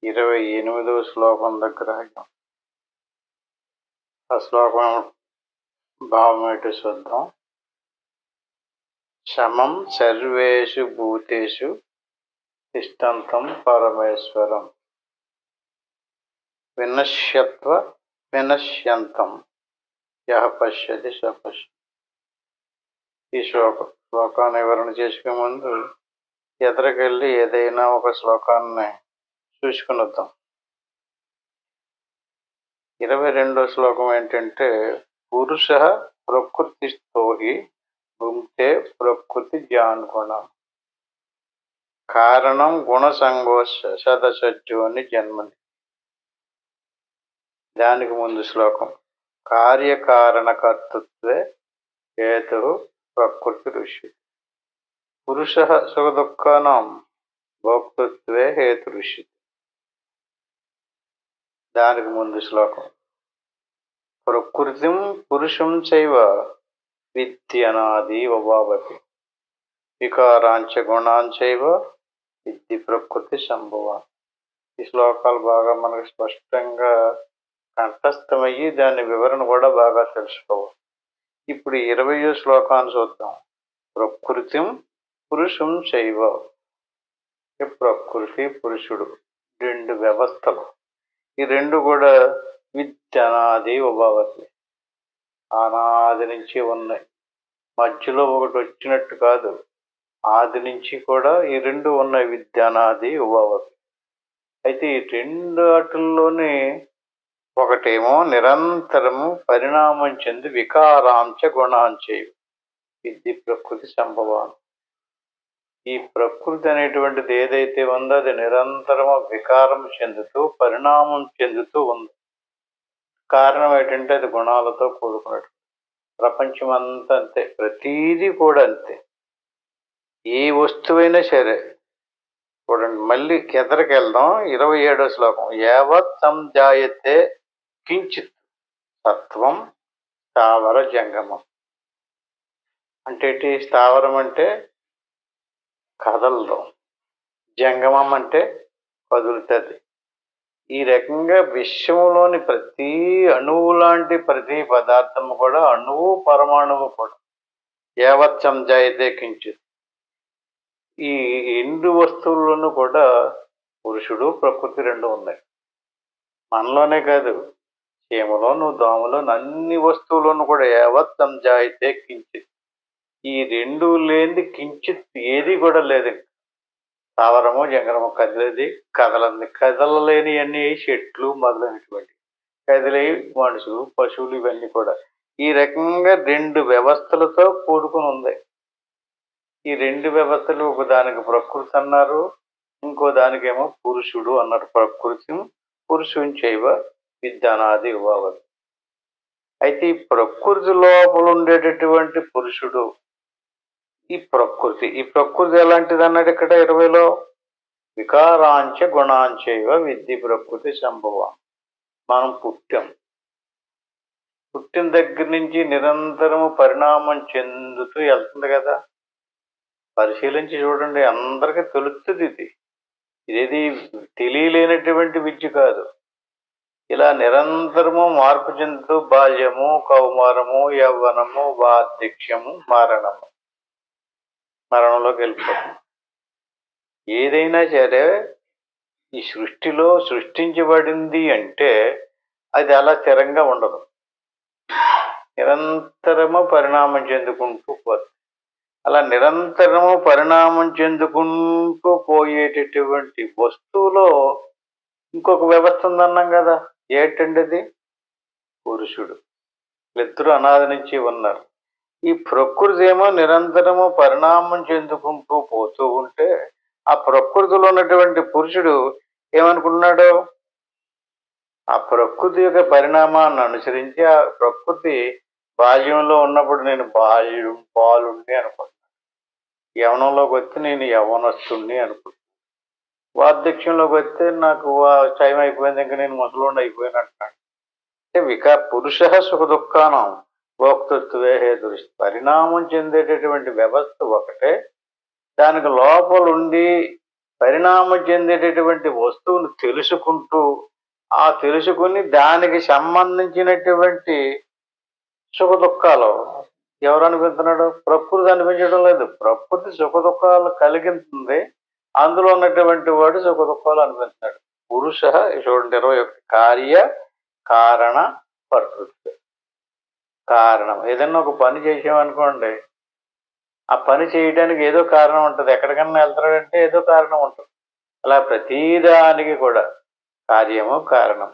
28వ శ్లోకం దగ్గర ఆగాం. ఆ శ్లోకం భావం ఏంటో చూద్దాం. సమం సర్వేషు భూతేషు తిష్టంతం పరమేశ్వరం వినశ్యంతం యః పశ్యతి స పశ్యతి. ఈ శ్లోకాన్ని వివరణ చేసుకునే ముందు ఎదరికెళ్ళి ఏదైనా ఒక శ్లోకాన్ని చూసుకుని వద్దాం. 22వ శ్లోకం ఏంటంటే, పురుష ప్రకృతిస్థో హి భుంక్తే ప్రకృతి జాన్గుణం కారణం గుణసంగోష సదసజ్జోని జన్మని. దానికి ముందు శ్లోకం, కార్యకారణకర్తృత్వే హేతు ప్రకృతి ఋషి పురుష సుఖదుఃఖానాం భోక్తృత్వే హేతు ఋషి. దానికి ముందు శ్లోకం, ప్రకృతిం పురుషం చైవ విద్యనాది ఉభావతి వికారాంచ గుణాంచైవ విద్ధి ప్రకృతి సంభవం. ఈ శ్లోకాలు బాగా మనకు స్పష్టంగా కంఠస్థమయ్యి దాని వివరణ కూడా బాగా తెలుసుకోవాలి. ఇప్పుడు 20వ శ్లోకాన్ని చూద్దాం. ప్రకృతిం పురుషం చైవ. ప్రకృతి పురుషుడు రెండు వ్యవస్థలు. ఈ రెండు కూడా విద్యనాది ఉభావతి, అనాది నుంచి ఉన్నాయి. మధ్యలో ఒకటి వచ్చినట్టు కాదు, ఆది నుంచి కూడా ఈ రెండు ఉన్నాయి, విద్యనాది ఉభావతి. అయితే ఈ రెండు వాటిల్లోనే ఒకటేమో నిరంతరము పరిణామం చెంది వికారాంచ గుణాంచైవ విద్ధి ప్రకృతి సంభవాన్ని. ఈ ప్రకృతి అనేటువంటిది ఏదైతే ఉందో అది నిరంతరము వికారం చెందుతూ పరిణామం చెందుతూ ఉంది. కారణం ఏంటంటే అది గుణాలతో కూడుకున్నట్టు. ప్రపంచం అంతా అంతే, ప్రతీది కూడా అంతే. ఏ వస్తువైనా సరే చూడండి. మళ్ళీ ఎదరికి వెళ్దాం. 27వ శ్లోకం, యావత్ సంజాయతే కించిత్ సత్వం స్థావర జంగమం. అంటే స్థావరం అంటే కదలదు, జంగమం అంటే కదులుతుంది. ఈ రకంగా విశ్వంలోని ప్రతి అణువు లాంటి ప్రతి పదార్థము కూడా, అణువు పరమాణువు కూడా యావత్ సంజాయతే కించిత్. ఈ రెండు వస్తువుల్లోనూ కూడా పురుషుడు ప్రకృతి రెండు ఉన్నాయి. మనలోనే కాదు, చీమలోను దోమలోను అన్ని వస్తువులను కూడా యావత్ సంజాయతే కించిత్. ఈ రెండు లేనిది కించిత్ ఏది కూడా లేదు. స్థావరము జంగమము, కదిలేది కదలంది. కదలలేని అన్ని చెట్లు మొదలైనటువంటి, కదిలే మనుషులు పశువులు ఇవన్నీ కూడా ఈ రకంగా రెండు వ్యవస్థలతో కూడుకుని ఉంది. ఈ రెండు వ్యవస్థలు ఒకదానికి ప్రకృతి అన్నారు, ఇంకో దానికేమో పురుషుడు అన్నారు. ప్రకృతి పురుషుం చైవ విద్యనాది ఉభావతి. అయితే ఈ ప్రకృతి లోపల ఉండేటటువంటి పురుషుడు ఈ ప్రకృతి ఎలాంటిది అన్నాడు ఇక్కడ 20లో, వికారాంచ గుణాంచైవ విద్ధి ప్రకృతి సంభవం. మనం పుట్టిన దగ్గర నుంచి నిరంతరము పరిణామం చెందుతూ వెళ్తుంది కదా. పరిశీలించి చూడండి, అందరికీ తెలుస్తుంది. ఇదేది తెలియలేనటువంటి విద్య కాదు. ఇలా నిరంతరము మార్పు చెందుతూ బాల్యము, కౌమారము, యవ్వనము, వార్ధక్యము, మరణంలోకి వెళ్ళిపోతుంది. ఏదైనా సరే ఈ సృష్టిలో సృష్టించబడింది అంటే అది అలా స్థిరంగా ఉండదు, నిరంతరము పరిణామం చెందుకుంటూ పోతుంది. అలా నిరంతరము పరిణామం చెందుకుంటూ పోయేటటువంటి వస్తువులో ఇంకొక వ్యవస్థ ఉందన్నాం కదా. ఏంటండి అది? పురుషుడు. ఇద్దరు అనాది నుంచి ఉన్నారు. ఈ ప్రకృతి ఏమో నిరంతరము పరిణామం చెందుకుంటూ పోతూ ఉంటే ఆ ప్రకృతిలో ఉన్నటువంటి పురుషుడు ఏమనుకున్నాడు? ఆ ప్రకృతి యొక్క పరిణామాన్ని అనుసరించి ఆ ప్రకృతి బాల్యంలో ఉన్నప్పుడు నేను బాలుణ్ణి అనుకుంటున్నాను, యవనంలోకి వస్తే నేను యవనస్తుణ్ణి అనుకుంటున్నాను, వార్ధక్యంలోకి వస్తే నాకు టైం అయిపోయింది, ఇంకా నేను ముసలోండి అయిపోయాను అంటున్నాడు. అంటే పురుష సుఖ దుఃఖానం భోక్తృత్వే హేతు. పరిణామం చెందేటటువంటి వ్యవస్థ ఒకటే, దానికి లోపలుండి పరిణామం చెందేటటువంటి వస్తువును తెలుసుకుంటూ, ఆ తెలుసుకుని దానికి సంబంధించినటువంటి సుఖదుఖాలు ఎవరు అనిపిస్తున్నాడు? ప్రకృతి అనిపించడం లేదు. ప్రకృతి సుఖదుఖాలు కలిగిస్తుంది. అందులో ఉన్నటువంటి వాడు సుఖదుఖాలు అనిపిస్తున్నాడు. పురుష చూడండి 21 కార్య కారణ ప్రకృతి. కారణం ఏదన్నా ఒక పని చేసామనుకోండి, ఆ పని చేయడానికి ఏదో కారణం ఉంటుంది. ఎక్కడికన్నా వెళ్తున్నాడంటే ఏదో కారణం ఉంటుంది. అలా ప్రతిదానికి కూడా కార్యము కారణం.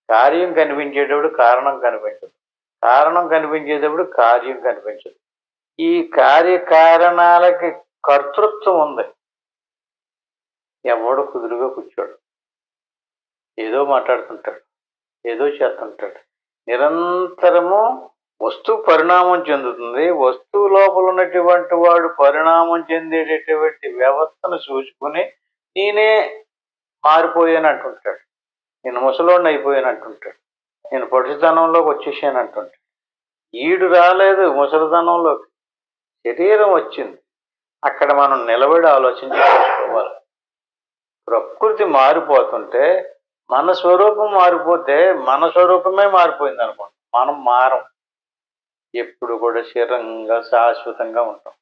కార్యం కనిపించేటప్పుడు కారణం కనిపించదు. కారణం కనిపించేటప్పుడు కార్యం కనిపించదు. ఈ కార్యకారణాలకి కర్తృత్వం ఉంది. ఎవడు కుదురుగా కూర్చోడు. ఏదో మాట్లాడుతుంటాడు, ఏదో చేస్తుంటాడు. నిరంతరము వస్తువు పరిణామం చెందుతుంది. వస్తువు లోపల ఉన్నటువంటి వాడు పరిణామం చెందేటటువంటి వ్యవస్థను చూసుకుని నేనే మారిపోయాను అంటుంటాడు. నేను ముసలోడిని అయిపోయాను అంటుంటాడు. నేను పడుచుతనంలోకి వచ్చేసాను అంటుంటాడు. ఈడు రాలేదు ముసలితనంలోకి, శరీరం వచ్చింది. అక్కడ మనం నిలబడి ఆలోచించి చూసుకోవాలి. ప్రకృతి మారిపోతుంటే మన స్వరూపం మారిపోతే మన స్వరూపమే మారిపోయింది అనుకోండి, మనం మారం. ఎప్పుడు కూడా స్థిరంగా శాశ్వతంగా ఉంటాం.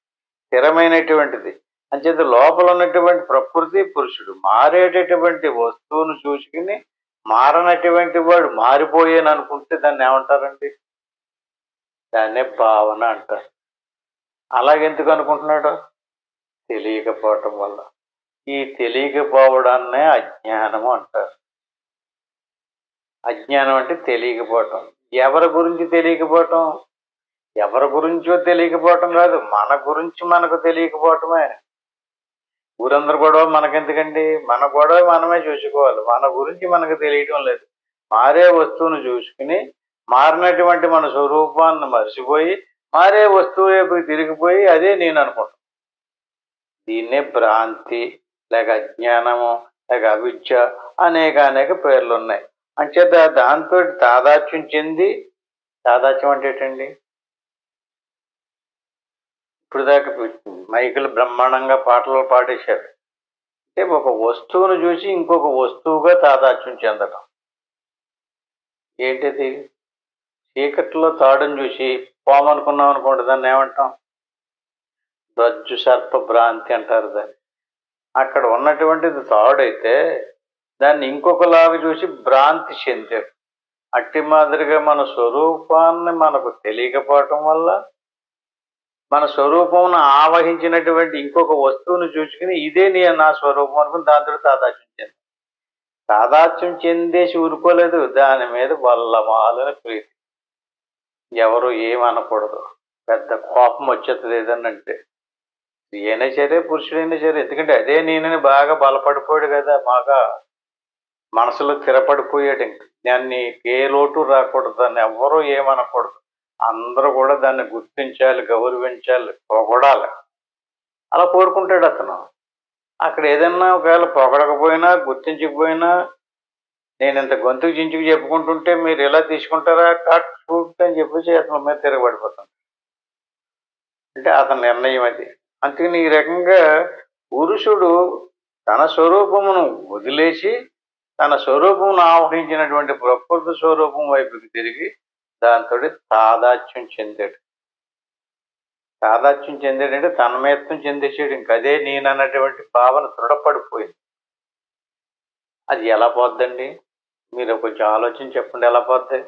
స్థిరమైనటువంటిది అంచేత లోపల ఉన్నటువంటి ప్రకృతి పురుషుడు మారేటటువంటి వస్తువును చూసుకుని మారనటువంటి వాడు మారిపోయాను అనుకుంటే దాన్ని ఏమంటారండి? దాన్నే భావన అంటారు. అలాగెందుకు అనుకుంటున్నాడు? తెలియకపోవటం వల్ల. ఈ తెలియకపోవడాన్నే అజ్ఞానము అంటారు. అజ్ఞానం అంటే తెలియకపోవటం. ఎవరి గురించి తెలియకపోవటం? ఎవరి గురించో తెలియకపోవటం కాదు, మన గురించి మనకు తెలియకపోవటమే. ఊరందరూ గొడవ మనకెందుకండి? మన గొడవ మనమే చూసుకోవాలి. మన గురించి మనకు తెలియటం లేదు. మారే వస్తువును చూసుకుని మారినటువంటి మన స్వరూపాన్ని మర్చిపోయి మారే వస్తువు వైపు తిరిగిపోయి అదే నేను అనుకుంటాను. దీన్నే భ్రాంతి, లేక అజ్ఞానము, లేక అవిద్య అనేక పేర్లు ఉన్నాయి. అంచేత దాంతో తాదాత్మ్యం చెంది, తాదాత్మ్యం అంటే ఏంటండి? ఇప్పుడు దాకా మైకులు బ్రహ్మాండంగా పాటలు పాడేశారు. అంటే ఒక వస్తువును చూసి ఇంకొక వస్తువుగా తాదాత్మ్యం చెందడం. ఏంటిది? చీకట్లో తాడును చూసి పోమనుకున్నాం అనుకోండి, దాన్ని ఏమంటాం? రజ్జు సర్ప భ్రాంతి అంటారు దాన్ని. అక్కడ ఉన్నటువంటిది తాడైతే దాన్ని ఇంకొకలాగా చూసి భ్రాంతి చెందారు. అట్టి మాదిరిగా మన స్వరూపాన్ని మనకు తెలియకపోవటం వల్ల మన స్వరూపమును ఆవహించినటువంటి ఇంకొక వస్తువును చూసుకుని ఇదే నా స్వరూపం అనుకుని దాంతో తాదాత్మ్యం చెంది. తాదాత్మ్యం చెందేసి ఊరుకోలేదు, దాని మీద వల్లమాలని ప్రీతి. ఎవరు ఏమనకూడదు. పెద్ద కోపం వచ్చేస్తుంది ఏదన్నంటే. స్త్రీయైనా సరే పురుషుడైనా సరే, ఎందుకంటే అదే నేనని బాగా బలపడిపోయాడు కదా, బాగా మనసులో స్థిరపడిపోయాడు. ఇంక దాన్ని ఏ లోటు రాకూడదు, దాన్ని ఎవరూ ఏమనకూడదు. అందరూ కూడా దాన్ని గుర్తించాలి, గౌరవించాలి, పొగడాలి. అలా కోరుకుంటాడు అతను. అక్కడ ఏదన్నా ఒకవేళ పొగడకపోయినా గుర్తించకపోయినా నేను ఇంత గొంతుకు చించుకు చెప్పుకుంటుంటే మీరు ఎలా తీసుకుంటారా కట్ షూట్ అని చెప్పేసి అతని మీద తిరగబడిపోతాను. అంటే అతని నిర్ణయం అది. అందుకని ఈ రకంగా పురుషుడు తన స్వరూపమును వదిలేసి తన స్వరూపమును ఆవహించినటువంటి ప్రకృతి స్వరూపం వైపుకి తిరిగి దాంతో తాదాత్మ్యం చెందాడు. తాదాత్మ్యం చెందాడంటే తన్మయత్వం చెందేసాడు. ఇంక అదే నేనన్నటువంటి భావన దృఢపడిపోయింది. అది ఎలా పోద్దండి? మీరు కొంచెం ఆలోచన చెప్పండి, ఎలా పోద్ది?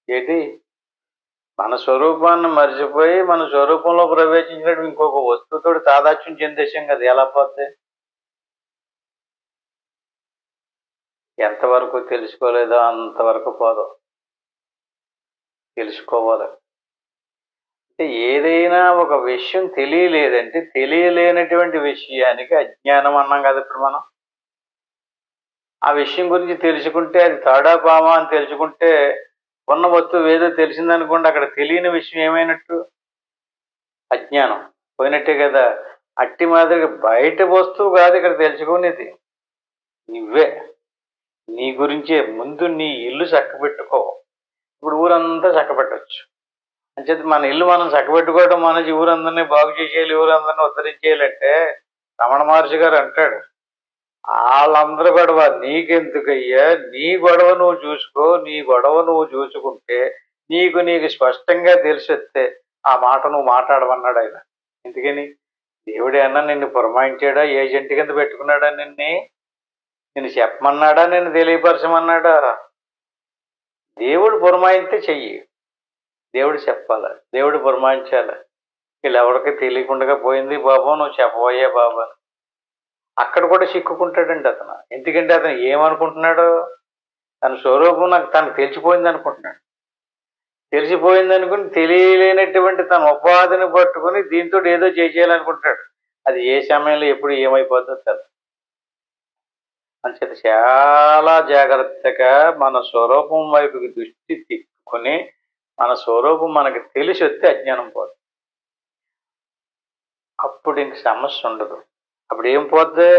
ఏంటి? మన స్వరూపాన్ని మర్చిపోయి మన స్వరూపంలో ప్రవేశించినట్టు ఇంకొక వస్తువుతో తాదాత్మ్యం చెందేసాం కదా, ఎలా పోద్ది? ఎంతవరకు తెలుసుకోలేదో అంతవరకు పోదు. తెలుసుకోవాలి. అంటే ఏదైనా ఒక విషయం తెలియలేదంటే తెలియలేనటువంటి విషయానికి అజ్ఞానం అన్నాం కదా ఇప్పుడు మనం. ఆ విషయం గురించి తెలుసుకుంటే అది తాడా పామా అని తెలుసుకుంటే ఉన్న వస్తువు ఏదో తెలిసిందనుకోండి, అక్కడ తెలియని విషయం ఏమైనట్టు? అజ్ఞానం పోయినట్టే కదా. అట్టి మాదిరిగా బయట వస్తువు కాదు ఇక్కడ తెలుసుకునేది, నువ్వే. నీ గురించే. ముందు నీ ఇల్లు చక్కబెట్టుకో. ఇప్పుడు ఊరంతా చక్కబెట్టచ్చు. అంచేత మన ఇల్లు మనం చక్కబెట్టుకోవడం మనకి ఊరందరినీ బాగు చేసేయాలి, ఊరందరినీ ఉద్ధరించేయాలంటే రమణ మహర్షి గారు అంటాడు, వాళ్ళందరూ గొడవ నీకెందుకయ్యా? నీ గొడవ నువ్వు చూసుకో. నీ గొడవ నువ్వు చూసుకుంటే నీకు స్పష్టంగా తెలిసొస్తే ఆ మాట నువ్వు మాట్లాడమన్నాడు ఆయన. ఎందుకని? దేవుడేమన్నా నిన్ను పురమాయించాడా? ఏజెంట్ కింద పెట్టుకున్నాడా నిన్ను చెప్పమన్నాడా? నిన్ను తెలియపరచమన్నాడా? దేవుడు పురమాయిస్తే చెయ్యి. దేవుడు చెప్పాల, దేవుడు పురమాయించాల. వీళ్ళెవరికి తెలియకుండా పోయింది బాబు, నువ్వు చెప్పబోయే బాబు అని. అక్కడ కూడా చిక్కుకుంటాడండి అతను. ఎందుకంటే అతను ఏమనుకుంటున్నాడు? తన స్వరూపం నాకు తనకు తెలిసిపోయింది అనుకుంటున్నాడు. తెలిసిపోయింది అనుకుని తెలియలేనటువంటి తన ఉపాధిని పట్టుకుని దీంతో ఏదో చేయాలనుకుంటాడు. అది ఏ సమయంలో ఎప్పుడు ఏమైపోతుందో తెలియదు. అంచేత చాలా జాగ్రత్తగా మన స్వరూపం వైపుకి దృష్టి తిప్పుకొని మన స్వరూపం మనకి తెలిసి వస్తే అజ్ఞానం పోదు. అప్పుడు ఇంక సమస్య ఉండదు. అప్పుడు ఏం పోద్ది?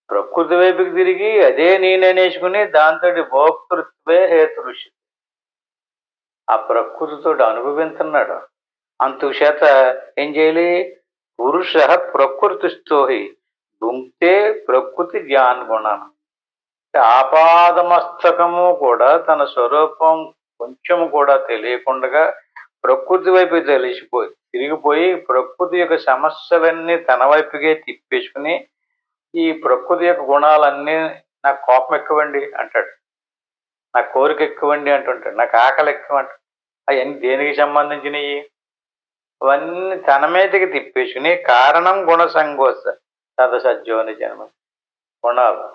ప్రకృతి వైపుకి తిరిగి అదే నేనేసుకుని దాంతో భోక్తృత్వే హేతురుషి, ఆ ప్రకృతితో అనుభవిస్తున్నాడు. అందుచేత ఏం చేయాలి? పురుష ప్రకృతిస్థోహి భుంక్తే ప్రకృతి జ్ఞాన గుణాన్ని. ఆపాదమస్తకము కూడా తన స్వరూపం కొంచెము కూడా తెలియకుండా ప్రకృతి వైపు తిరిగిపోయి ప్రకృతి యొక్క సమస్యలన్నీ తన వైపుకే తిప్పేసుకుని ఈ ప్రకృతి యొక్క గుణాలన్నీ నాకు కోపం ఎక్కువండి అంటాడు, నాకు కోరిక ఎక్కువండి అంటుంటాడు, నాకు ఆకలి ఎక్కువ అంటాడు. అవన్నీ దేనికి సంబంధించినవి? అవన్నీ తన మీదకి తిప్పేసుకుని కారణం గుణ సంగోస సదసజ్జోని జన్మ గుణాలు.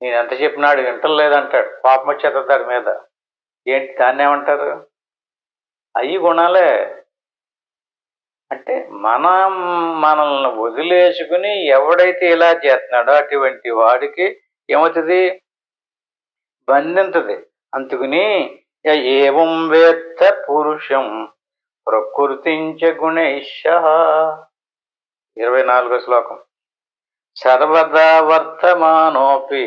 నేను ఎంత చెప్పినాడు వింటలేదంటాడు, కోపం వచ్చేది దాని మీద. ఏంటి దాన్ని ఏమంటారు? అవి గుణాలే. అంటే మనల్ని వదిలేసుకుని ఎవడైతే ఇలా చేస్తున్నాడో అటువంటి వాడికి ఏమవుతుంది? బంధింతది. అందుకుని ఏవం వేత్త పురుషం ప్రకృతించ గుణైష 24వ శ్లోకం. సర్వదా వర్తమానోపి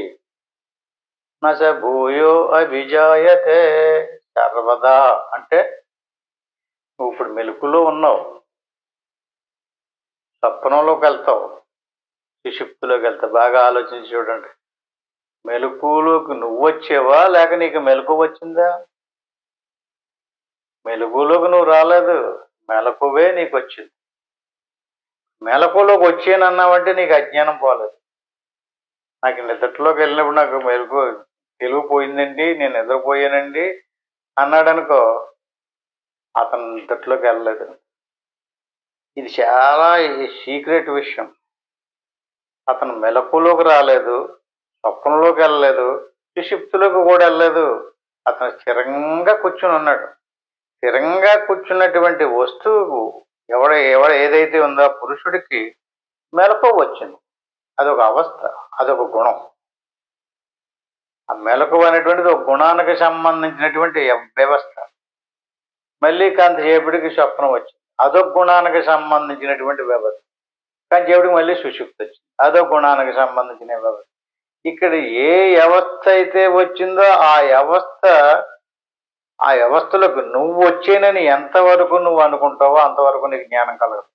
నచ భూయో అభిజాయతే. సర్వదా అంటే నువ్వు ఇప్పుడు మెలకులో ఉన్నావు, స్వప్నంలోకి వెళ్తావు, సుషుప్తిలోకి వెళ్తావు. బాగా ఆలోచించి చూడండి. మెలకులోకి నువ్వు వచ్చేవా లేక నీకు మెలకు వచ్చిందా? మెలకులోకి నువ్వు రాలేదు, మెలకువే నీకు వచ్చింది. మెలకులోకి వచ్చానన్నావంటే నీకు అజ్ఞానం పోలేదు. నాకు నిద్రలోకి వెళ్ళినప్పుడు నాకు మెలకు తెలుగు పోయిందండి, నేను నిద్రపోయానండి అన్నాడు అనుకో, అతను నిద్రలోకి వెళ్ళలేదు. ఇది చాలా సీక్రెట్ విషయం. అతను మెలకులోకి రాలేదు, స్వప్నంలోకి వెళ్ళలేదు, సుషుప్తిలోకి కూడా వెళ్ళలేదు. అతను స్థిరంగా కూర్చుని ఉన్నాడు. స్థిరంగా కూర్చున్నటువంటి వస్తువు ఎవడ ఏదైతే ఉందో పురుషుడికి మెలకువ వచ్చింది. అదొక అవస్థ, అదొక గుణం. ఆ మెలకువ అనేటువంటిది ఒక గుణానికి సంబంధించినటువంటి వ్యవస్థ. మళ్ళీ కాంతసేపటికి స్వప్నం వచ్చింది, అదొక గుణానికి సంబంధించినటువంటి వ్యవస్థ. కానీ దేవుడికి మళ్ళీ సుషుప్తి వచ్చింది, అదొక గుణానికి సంబంధించిన వ్యవస్థ. ఇక్కడ ఏ వ్యవస్థ అయితే వచ్చిందో ఆ వ్యవస్థలకు నువ్వు వచ్చేనని ఎంతవరకు నువ్వు అనుకుంటావో అంతవరకు నీకు జ్ఞానం కలగదు.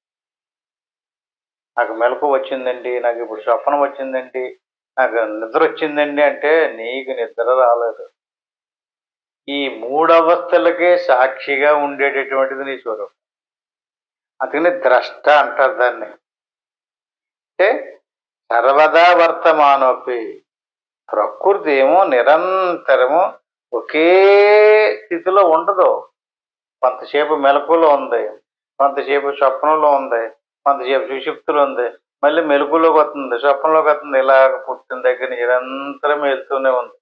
నాకు మెలకు వచ్చిందండి, నాకు ఇప్పుడు స్వప్నం వచ్చిందండి, నాకు నిద్ర వచ్చిందండి అంటే నీకు నిద్ర రాలేదు. ఈ 3 అవస్థలకే సాక్షిగా ఉండేటటువంటిది నీ స్వరూపం. అందుకని ద్రష్ట అంటారు దాన్ని. అంటే సర్వదా వర్తమానోపి. ప్రకృతి ఏమో నిరంతరము ఒకే స్థితిలో ఉండదు. కొంతసేపు మెలకులో ఉంది, కొంతసేపు స్వప్నంలో ఉంది, కొంతసేపు సుషుప్తిలో ఉంది, మళ్ళీ మెలకులోకి వస్తుంది, స్వప్నంలోకి వస్తుంది. ఇలాగ పుట్టిన దగ్గర నిరంతరం వెళ్తూనే ఉంది.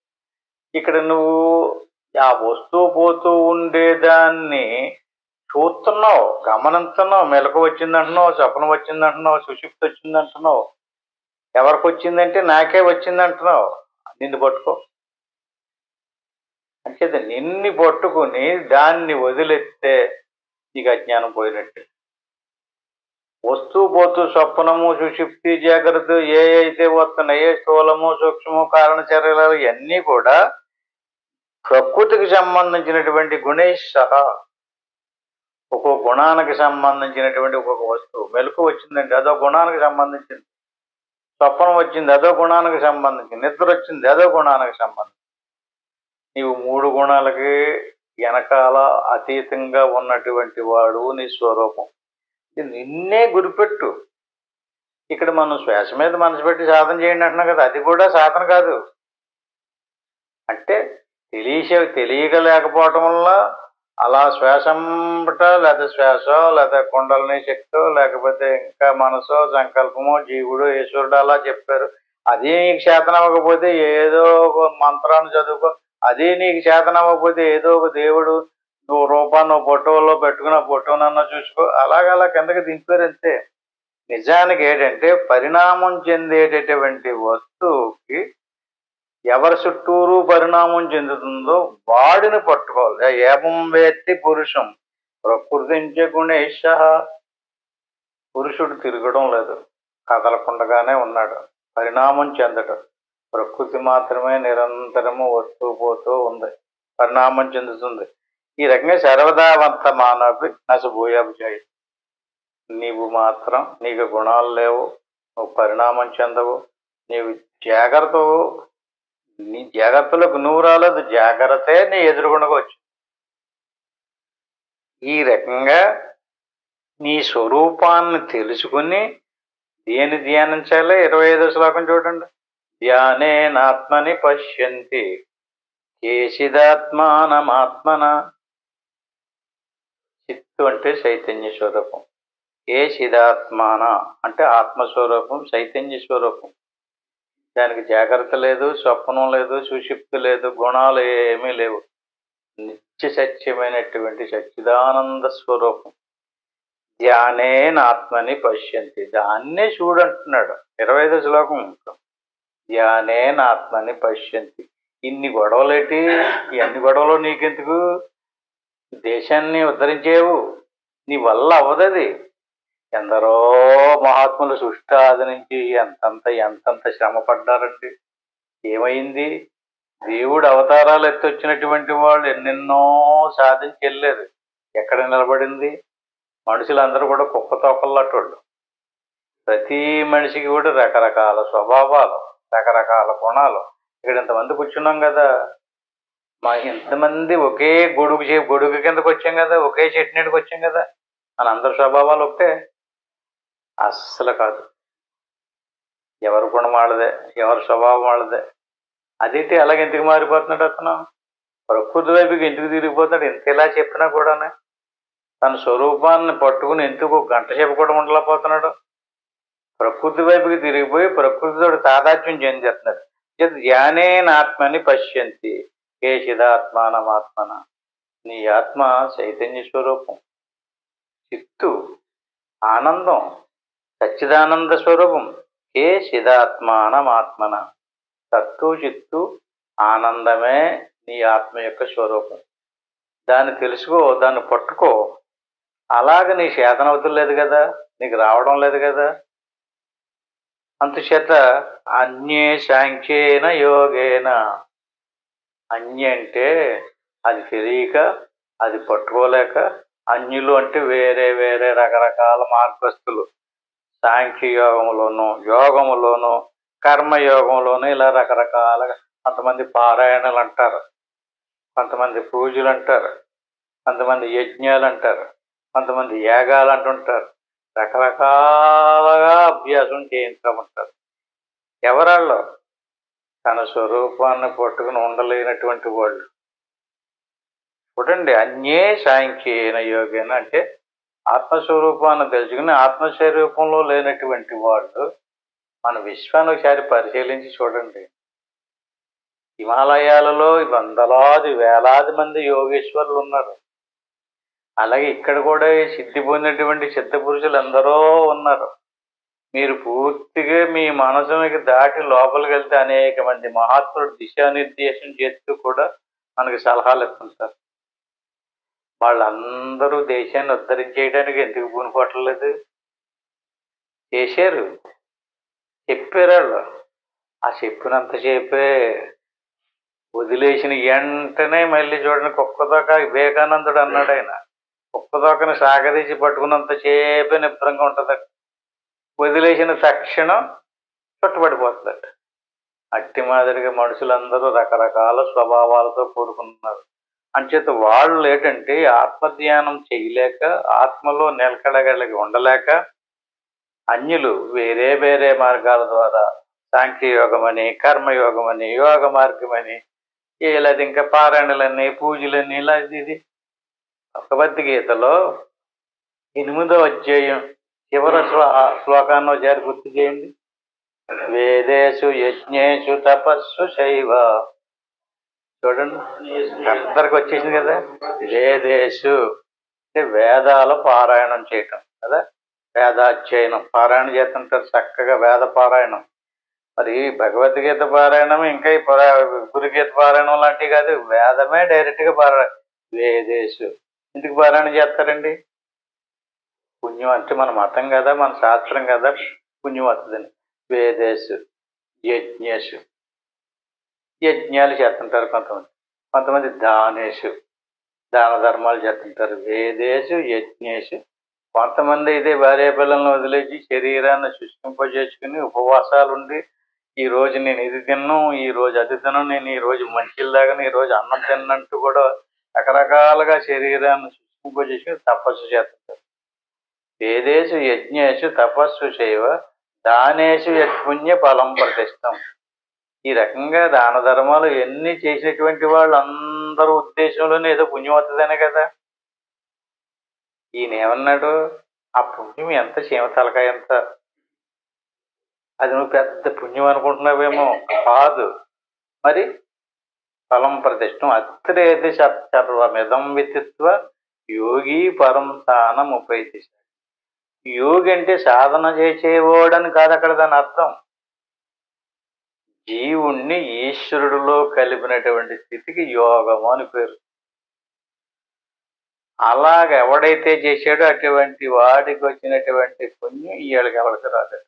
ఇక్కడ నువ్వు ఆ వస్తువు పోతూ ఉండేదాన్ని చూస్తున్నావు, గమనిస్తున్నావు. మెలకు వచ్చిందంటున్నావు, స్వప్నం వచ్చిందంటున్నావు, సుషుప్తి వచ్చిందంటున్నావు. ఎవరికి వచ్చిందంటే నాకే వచ్చిందంటున్నావు. నిన్ను పట్టుకో అంటే నిన్ను పట్టుకుని దాన్ని వదిలేస్తే నీకు అజ్ఞానం పోయినట్టు. వస్తూ పోతూ స్వప్నము, సుషుప్తి, జాగ్రత్త ఏ అయితే వస్తున్నాయో స్థూలము, సూక్ష్మము, కారణ చర్యలు ఇవన్నీ కూడా ప్రకృతికి సంబంధించినటువంటి గుణేశ. ఒక్కొక్క గుణానికి సంబంధించినటువంటి ఒక్కొక్క వస్తువు. మెలకు వచ్చిందంటే అదో గుణానికి సంబంధించింది. స్వప్నం వచ్చింది అదో గుణానికి సంబంధించి, నిద్ర వచ్చింది అదో గుణానికి సంబంధించి. నీవు 3 గుణాలకి వెనకాల అతీతంగా ఉన్నటువంటి వాడు నీ స్వరూపం. నిన్నే గురిపెట్టు. ఇక్కడ మనం శ్వాస మీద మనసు పెట్టి సాధన చేయండి అంటున్నాం కదా, అది కూడా సాధన కాదు. అంటే తెలియలేకపోవటం వల్ల అలా శ్వాసంబట, లేదా శ్వాస, లేదా కుండలిని శక్తో, లేకపోతే ఇంకా మనసో, సంకల్పమో, జీవుడు, ఈశ్వరుడు అలా చెప్పారు. అది నీకు చేతన అవ్వకపోతే ఏదో ఒక మంత్రాన్ని చదువుకో. అదే నీకు చేతన అవ్వకపోతే ఏదో ఒక దేవుడు నువ్వు రూపాన్ని ఫోటోలో పెట్టుకున్న ఫోటోనన్నా చూసుకో. అలాగలా కిందకి దింపారు అంతే. నిజానికి ఏంటంటే పరిణామం చెందేటటువంటి వస్తువుకి ఎవరి చుట్టూరు పరిణామం చెందుతుందో వాడిని పట్టుకోవాలి. ఏవం వేత్తి పురుషం ప్రకృతించే గుణేశ. పురుషుడు తిరగడం లేదు, కదలకుండగానే ఉన్నాడు, పరిణామం చెందటం. ప్రకృతి మాత్రమే నిరంతరము వస్తూ పోతూ ఉంది, పరిణామం చెందుతుంది. ఈ రకంగా సర్వదావంత మానవి నశభూయాభిజాయి. నీవు మాత్రం నీకు గుణాలు లేవు, నువ్వు పరిణామం చెందవు, నీవు జాగ్రత్తవు. నీ జాగ్రత్తలకు నువ్వు రాలేదు, జాగ్రత్తే నీ ఎదురుగుండగా వచ్చింది. ఈ రకంగా నీ స్వరూపాన్ని తెలుసుకుని దేని ధ్యానించాలి? 25వ శ్లోకం చూడండి. ధ్యానేనాత్మని పశ్యంతి కేశిదాత్మానమాత్మన. చిత్తు అంటే చైతన్య స్వరూపం, కేశిదాత్మాన అంటే ఆత్మస్వరూపం, చైతన్య స్వరూపం. దానికి జాగ్రత్త లేదు, స్వప్నం లేదు, సుషుప్తి లేదు, గుణాలు ఏమీ లేవు. నిత్య సత్యమైనటువంటి సచ్చిదానంద స్వరూపం. ధ్యానేనాత్మని పశ్యంతి, దాన్నే చూడంటున్నాడు 25వ శ్లోకం. ధ్యానేనాత్మని పశ్యంతి. ఇన్ని గొడవలేటి? ఈ అన్ని గొడవలు నీకెందుకు? దేశాన్ని ఉద్ధరించేవు, నీ వల్ల అవ్వదది. ఎందరో మహాత్ములు సృష్టి ఆది నుంచి ఎంతంత శ్రమ పడ్డారండి. ఏమైంది? దేవుడు అవతారాలు ఎత్తొచ్చినటువంటి వాళ్ళు ఎన్నెన్నో సాధించి వెళ్ళారు. ఎక్కడ నిలబడింది? మనుషులందరూ కూడా కుక్క తోకల్లాటోళ్ళు. ప్రతి మనిషికి కూడా రకరకాల స్వభావాలు, రకరకాల గుణాలు. ఇక్కడ ఇంతమంది కూర్చున్నాం కదా, మా ఇంతమంది ఒకే గొడుగు కిందకు వచ్చాం కదా, ఒకే చెట్టు నీటికి వచ్చాం కదా, మన అందరి స్వభావాలు ఒకటే? అస్సలు కాదు. ఎవరి గుణం వాళ్ళదే, ఎవరి స్వభావం వాళ్ళదే. అదేంటి అలాగెందుకు మారిపోతున్నాడు అతను? ప్రకృతి వైపుకి ఎందుకు తిరిగిపోతున్నాడు? ఇంతలా చెప్పినా కూడానే తన స్వరూపాన్ని పట్టుకుని ఎందుకు గంట సేపు కూడా ఉండలేకపోతున్నాడు? ప్రకృతి వైపుకి తిరిగిపోయి ప్రకృతితో తాదాత్మ్యం చెందేస్తున్నాడు. ధ్యానేనాత్మని పశ్యంతి కేశిదాత్మానమాత్మన. నీ ఆత్మ చైతన్య స్వరూపం, చిత్తు ఆనందం, సచ్చిదానంద స్వరూపం. కేశిదాత్మానమాత్మన. సత్తు చిత్తు ఆనందమే నీ ఆత్మ యొక్క స్వరూపం. దాన్ని తెలుసుకో, దాన్ని పట్టుకో. అలాగ నీ చేతన అవుతులేదు కదా, నీకు రావడం లేదు కదా. అందుచేత అన్యే సాంఖ్యేన యోగేన. అన్య అంటే అది తెలియక, అది పట్టుకోలేక. అన్యులు అంటే వేరే వేరే రకరకాల మార్గస్తులు. సాంఖ్య యోగములోను కర్మయోగంలోను ఇలా రకరకాలుగా. కొంతమంది పారాయణలు అంటారు, కొంతమంది పూజలు అంటారు, కొంతమంది యజ్ఞాలు అంటారు, కొంతమంది యాగాలు అంటుంటారు. రకరకాలుగా అభ్యాసం చేయించమంటారు. ఎవరాళ్ళు? తన స్వరూపాన్ని పట్టుకుని ఉండలేనటువంటి వాళ్ళు. చూడండి, అన్యే సాంఖ్యేన యోగేన అంటే ఆత్మస్వరూపాన్ని తెలుసుకుని ఆత్మస్వరూపంలో లేనటువంటి వాళ్ళు. మన విశ్వాన్ని ఒకసారి పరిశీలించి చూడండి. హిమాలయాలలో వందలాది వేలాది మంది యోగేశ్వరులు ఉన్నారు. అలాగే ఇక్కడ కూడా సిద్ధి పొందినటువంటి సిద్ధ పురుషులు ఎందరో ఉన్నారు. మీరు పూర్తిగా మీ మనసునికి దాటి లోపలికి వెళ్తే అనేక మంది మహాత్ములు దిశానిర్దేశం చేస్తూ కూడా మనకి సలహాలు ఇస్తుంటారు. వాళ్ళందరూ దేశాన్ని ఉద్ధరించేయడానికి ఎందుకు పూనుకోవట్లేదు? చేశారు, చెప్పారు వాళ్ళు. ఆ చెప్పినంతసేపే వదిలేసిన వెంటనే మళ్ళీ చూడండి, కుక్కతోక వివేకానందుడు అన్నాడు. ఆయన కుక్కతోకని సాగదీసి పట్టుకున్నంతసేపే నిబ్రంగా ఉంటుంది. వదిలేసిన తక్షణం చుట్టబడిపోతుందట. అట్టి మాదిరిగా మనుషులందరూ రకరకాల స్వభావాలతో కూడుకున్నారు. అంచేత వాళ్ళు ఏంటంటే ఆత్మధ్యానం చేయలేక, ఆత్మలో నిలకడగలిగి ఉండలేక అన్యులు వేరే వేరే మార్గాల ద్వారా సాంఖ్యయోగమని, కర్మయోగమని, యోగ మార్గమని, ఇలాది ఇంకా పారాయణలని, పూజలని, ఇలా ఇది భగవద్గీతలో 8వ అధ్యాయం చివరి శ్లోకాన్ని ఒకసారి గుర్తు చేయండి. వేదేషు యజ్ఞేషు తపస్సు శైవ. చూడండి, అందరికి వచ్చేసింది కదా. వేదేషు అంటే వేదాలు పారాయణం చేయటం కదా, వేదాధ్యయనం పారాయణం చేస్తుంటారు చక్కగా, వేద పారాయణం. మరి భగవద్గీత పారాయణం ఇంకా గురుగీత పారాయణం లాంటివి కాదు, వేదమే డైరెక్ట్గా పారాయణం. వేదేషు ఎందుకు పారాయణం చేస్తారండి? పుణ్యం అంటే మన మతం కదా, మన శాస్త్రం కదా, పుణ్యం వస్తుందని. వేదేషు యజ్ఞేషు, యజ్ఞాలు చేస్తుంటారు కొంతమంది. కొంతమంది దానేషు, దాన ధర్మాలు చేస్తుంటారు. వేదేషు యజ్ఞేషు. కొంతమంది అయితే భార్య పిల్లలను వదిలేసి శరీరాన్ని శుష్కింపజేసుకుని ఉపవాసాలుండి, ఈ రోజు నేను ఇది తిన్నాను, ఈ రోజు అది తిన్నాను, నేను ఈ రోజు మంచిలు తాగను, ఈ రోజు అన్నం తిన్నంటూ కూడా రకరకాలుగా శరీరాన్ని శుష్కింపజేసుకుని తపస్సు చేస్తుంటారు. వేదేషు యజ్ఞేషు తపస్సు చేయవ దానేషు యత్పుణ్య ఫలం ప్రతిష్టం. ఈ రకంగా దాన ధర్మాలు ఎన్ని చేసినటువంటి వాళ్ళు అందరూ ఉద్దేశంలోనే ఏదో పుణ్యం వస్తుందనే కదా. ఈయన ఏమన్నాడు? ఆ పుణ్యం ఎంత, చీమతలకాయ ఎంత, అది నువ్వు పెద్ద పుణ్యం అనుకుంటున్నావేమో, కాదు. మరి ఫలం ప్రతిష్టం అత్రేది సర్వమిదం విదిత్వ యోగి పరం స్థానం ఉపైతి. యోగి అంటే సాధన చేసేవాడని కాదు అక్కడ దాని అర్థం. జీవుణ్ణి ఈశ్వరుడిలో కలిపినటువంటి స్థితికి యోగము అని పేరు. అలాగ ఎవడైతే చేశాడో అటువంటి వాడికి వచ్చినటువంటి పుణ్యం వీళ్ళకి ఎవరికి రాదు.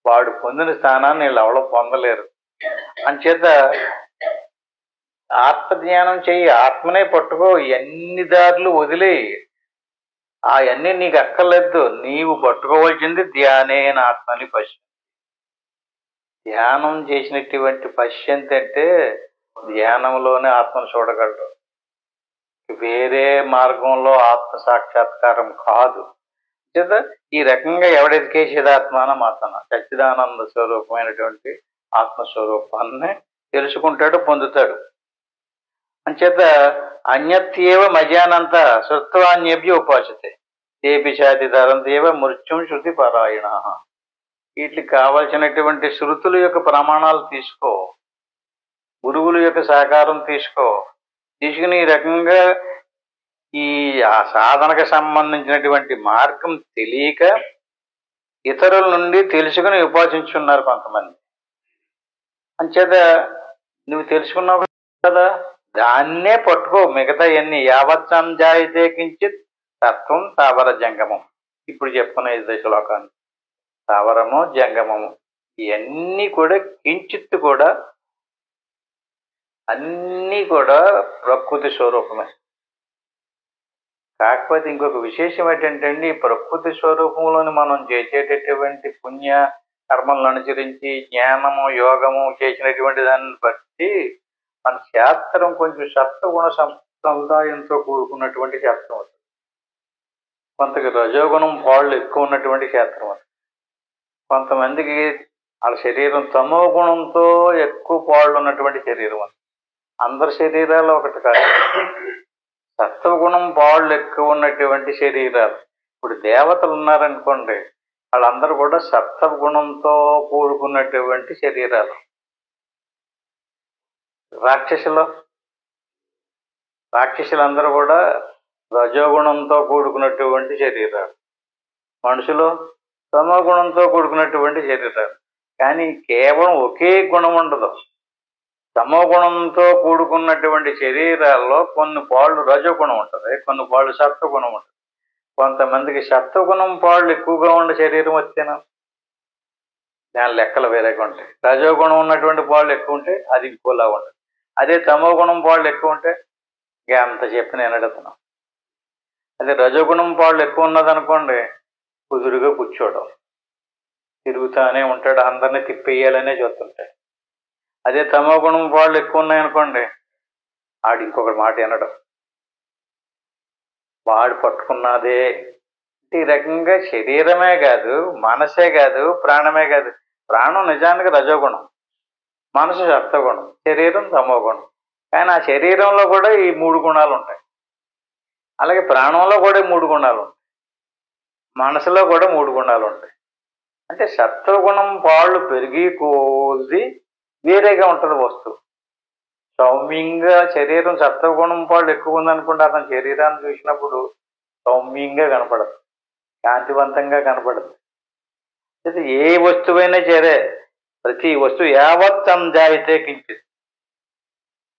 వాడు పొందిన స్థానాన్ని వీళ్ళు ఎవరో పొందలేరు. అంచేత ఆత్మజ్ఞానం చెయ్యి, ఆత్మనే పట్టుకో, ఎన్ని దారులు వదిలేయి, అవన్నీ నీకు అక్కర్లేదు. నీవు పట్టుకోవాల్సింది ధ్యానేన ఆత్మని పశ్య. ధ్యానం చేసినటువంటి పశ్యంతి అంటే ధ్యానంలోనే ఆత్మను చూడగలరు, వేరే మార్గంలో ఆత్మ సాక్షాత్కారం కాదు. చేత ఈ రకంగా ఎవడైతే కేశదాత్మానం ఆత్మ సచ్చిదానంద స్వరూపమైనటువంటి ఆత్మస్వరూపాన్ని తెలుసుకుంటాడు, పొందుతాడు. అంచేత అన్యత్యేవ మజానంత శృత్వాన్యభ్య ఉపాసతే తేపి శాతి ధరంతేవ మృత్యుం శృతి పరాయణ. వీటికి కావలసినటువంటి శృతుల యొక్క ప్రమాణాలు తీసుకో, గురువుల యొక్క సహకారం తీసుకుని ఈ రకంగా ఈ సాధనకు సంబంధించినటువంటి మార్గం తెలియక ఇతరుల నుండి తెలుసుకుని ఉపాసించున్నారు కొంతమంది. అంచేత నువ్వు తెలుసుకున్నావు కదా, దాన్నే పట్టుకో. మిగతా ఎన్ని యావత్ సంజాయితే కించిత్ తత్వం తావర జంగమం. ఇప్పుడు చెప్పుకున్న 5 శ్లోకాలు తావరము జంగమము ఇవన్నీ కూడా కించిత్ కూడా అన్నీ కూడా ప్రకృతి స్వరూపమే. కాకపోతే ఇంకొక విశేషం ఏంటంటే అండి, ప్రకృతి స్వరూపంలోని మనం చేసేటటువంటి పుణ్య కర్మలను అనుసరించి జ్ఞానము యోగము చేసినటువంటి దాన్ని బట్టి మన శాస్త్రం కొంచెం సత్వగుణ సముదాయంతో కూడుకున్నటువంటి శాస్త్రం అవుతుంది. కొంతకి రజోగుణం పాళ్ళు ఎక్కువ ఉన్నటువంటి శాస్త్రం అవుతుంది. కొంతమందికి వాళ్ళ శరీరం తమో గుణంతో ఎక్కువ పాళ్ళు ఉన్నటువంటి శరీరం అవుతుంది. అందరి శరీరాలు ఒకటి కాదు, సత్వగుణం పాళ్ళు ఎక్కువ ఉన్నటువంటి శరీరాలు. ఇప్పుడు దేవతలు ఉన్నారనుకోండి, వాళ్ళందరూ కూడా సత్వగుణంతో కూడుకున్నటువంటి శరీరాలు. రాక్షసులందరూ కూడా రజోగుణంతో కూడుకున్నటువంటి శరీరాలు. మనుషులు తమో గుణంతో కూడుకున్నటువంటి శరీరాలు. కానీ కేవలం ఒకే గుణం ఉండదు. తమో గుణంతో కూడుకున్నటువంటి శరీరాల్లో కొన్ని పాళ్ళు రజోగుణం ఉంటుంది, కొన్ని పాళ్ళు సత్వగుణం ఉంటుంది. కొంతమందికి సత్వగుణం పాళ్ళు ఎక్కువగా ఉండే శరీరం వచ్చేనా దాని లెక్కలు వేరేగా ఉంటాయి. రజోగుణం ఉన్నటువంటి పాళ్ళు ఎక్కువ ఉంటే అది ఇంకోలా ఉంటుంది. అదే తమో గుణం పాళ్ళు ఎక్కువ ఉంటే ఇక అంత చెప్పి నేను అడుగుతున్నాను. అదే రజోగుణం పాళ్ళు ఎక్కువ ఉన్నదనుకోండి, కుదురుగా కూర్చోవడం, తిరుగుతానే ఉంటాడు, అందరినీ తిప్పేయాలనే చూస్తుంటాడు. అదే తమో గుణం వాళ్ళు ఎక్కువ ఉన్నాయనుకోండి, ఆడు ఇంకొకటి మాట వినడం, వాడు పట్టుకున్నదే. ఈ రకంగా శరీరమే కాదు, మనసే కాదు, ప్రాణమే కాదు. ప్రాణం నిజానికి రజోగుణం, మనసు సత్వగుణం, శరీరం తమోగుణం. కానీ ఆ శరీరంలో కూడా ఈ 3 గుణాలు ఉంటాయి. అలాగే ప్రాణంలో కూడా 3 గుణాలు ఉంటాయి, మనసులో కూడా 3 గుణాలు ఉంటాయి. అంటే సత్వగుణం పాళ్ళు పెరిగి కొద్ది వేరేగా ఉంటుంది వస్తువు. సౌమ్యంగా శరీరం సత్వగుణం పాళ్ళు ఎక్కువ ఉందనుకుంటే అతని శరీరాన్ని చూసినప్పుడు సౌమ్యంగా కనపడదు, కాంతివంతంగా కనపడదు. అయితే ఏ వస్తువైనా సరే, ప్రతి వస్తువు యావత్ సంజాయితే కించిత్,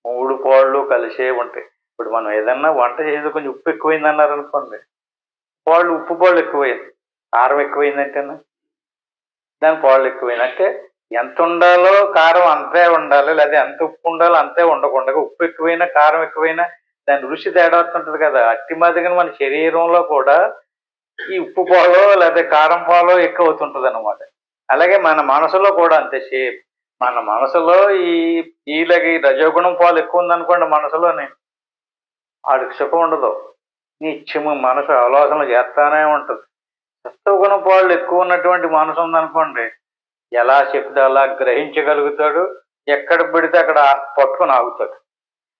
3 పాళ్ళు కలిసే ఉంటాయి. ఇప్పుడు మనం ఏదన్నా వంట చేసి కొంచెం ఉప్పు ఎక్కువైంది అన్నారు అనుకోండి, ఉప్పు పాళ్ళు ఎక్కువైంది. కారం ఎక్కువైందంటేనా దాని పాళ్ళు ఎక్కువైంది. అంటే ఎంత ఉండాలో కారం అంతే ఉండాలి, లేదా ఎంత ఉప్పు ఉండాలో అంతే ఉండకుండా ఉప్పు ఎక్కువైనా కారం ఎక్కువైనా దాని రుచి తేడా వస్తుంటుంది కదా. అట్టి మాదిరిగా మన శరీరంలో కూడా ఈ ఉప్పు పాలో లేదా కారం పాలో ఎక్కువ అవుతుంటుంది అనమాట. అలాగే మన మనసులో కూడా అంతే సేమ్. మన మనసులో వీళ్ళకి రజోగుణం పాలు ఎక్కువ ఉందనుకోండి మనసులోని, వాడికి సుఖం ఉండదు, నిత్యము మనసు ఆలోచనలు చేస్తానే ఉంటుంది. సత్వగుణం పాళ్ళు ఎక్కువ ఉన్నటువంటి మనసు ఉందనుకోండి, ఎలా చెప్తే అలా గ్రహించగలుగుతాడు, ఎక్కడ పెడితే అక్కడ పట్టుకుని ఆగుతాడు.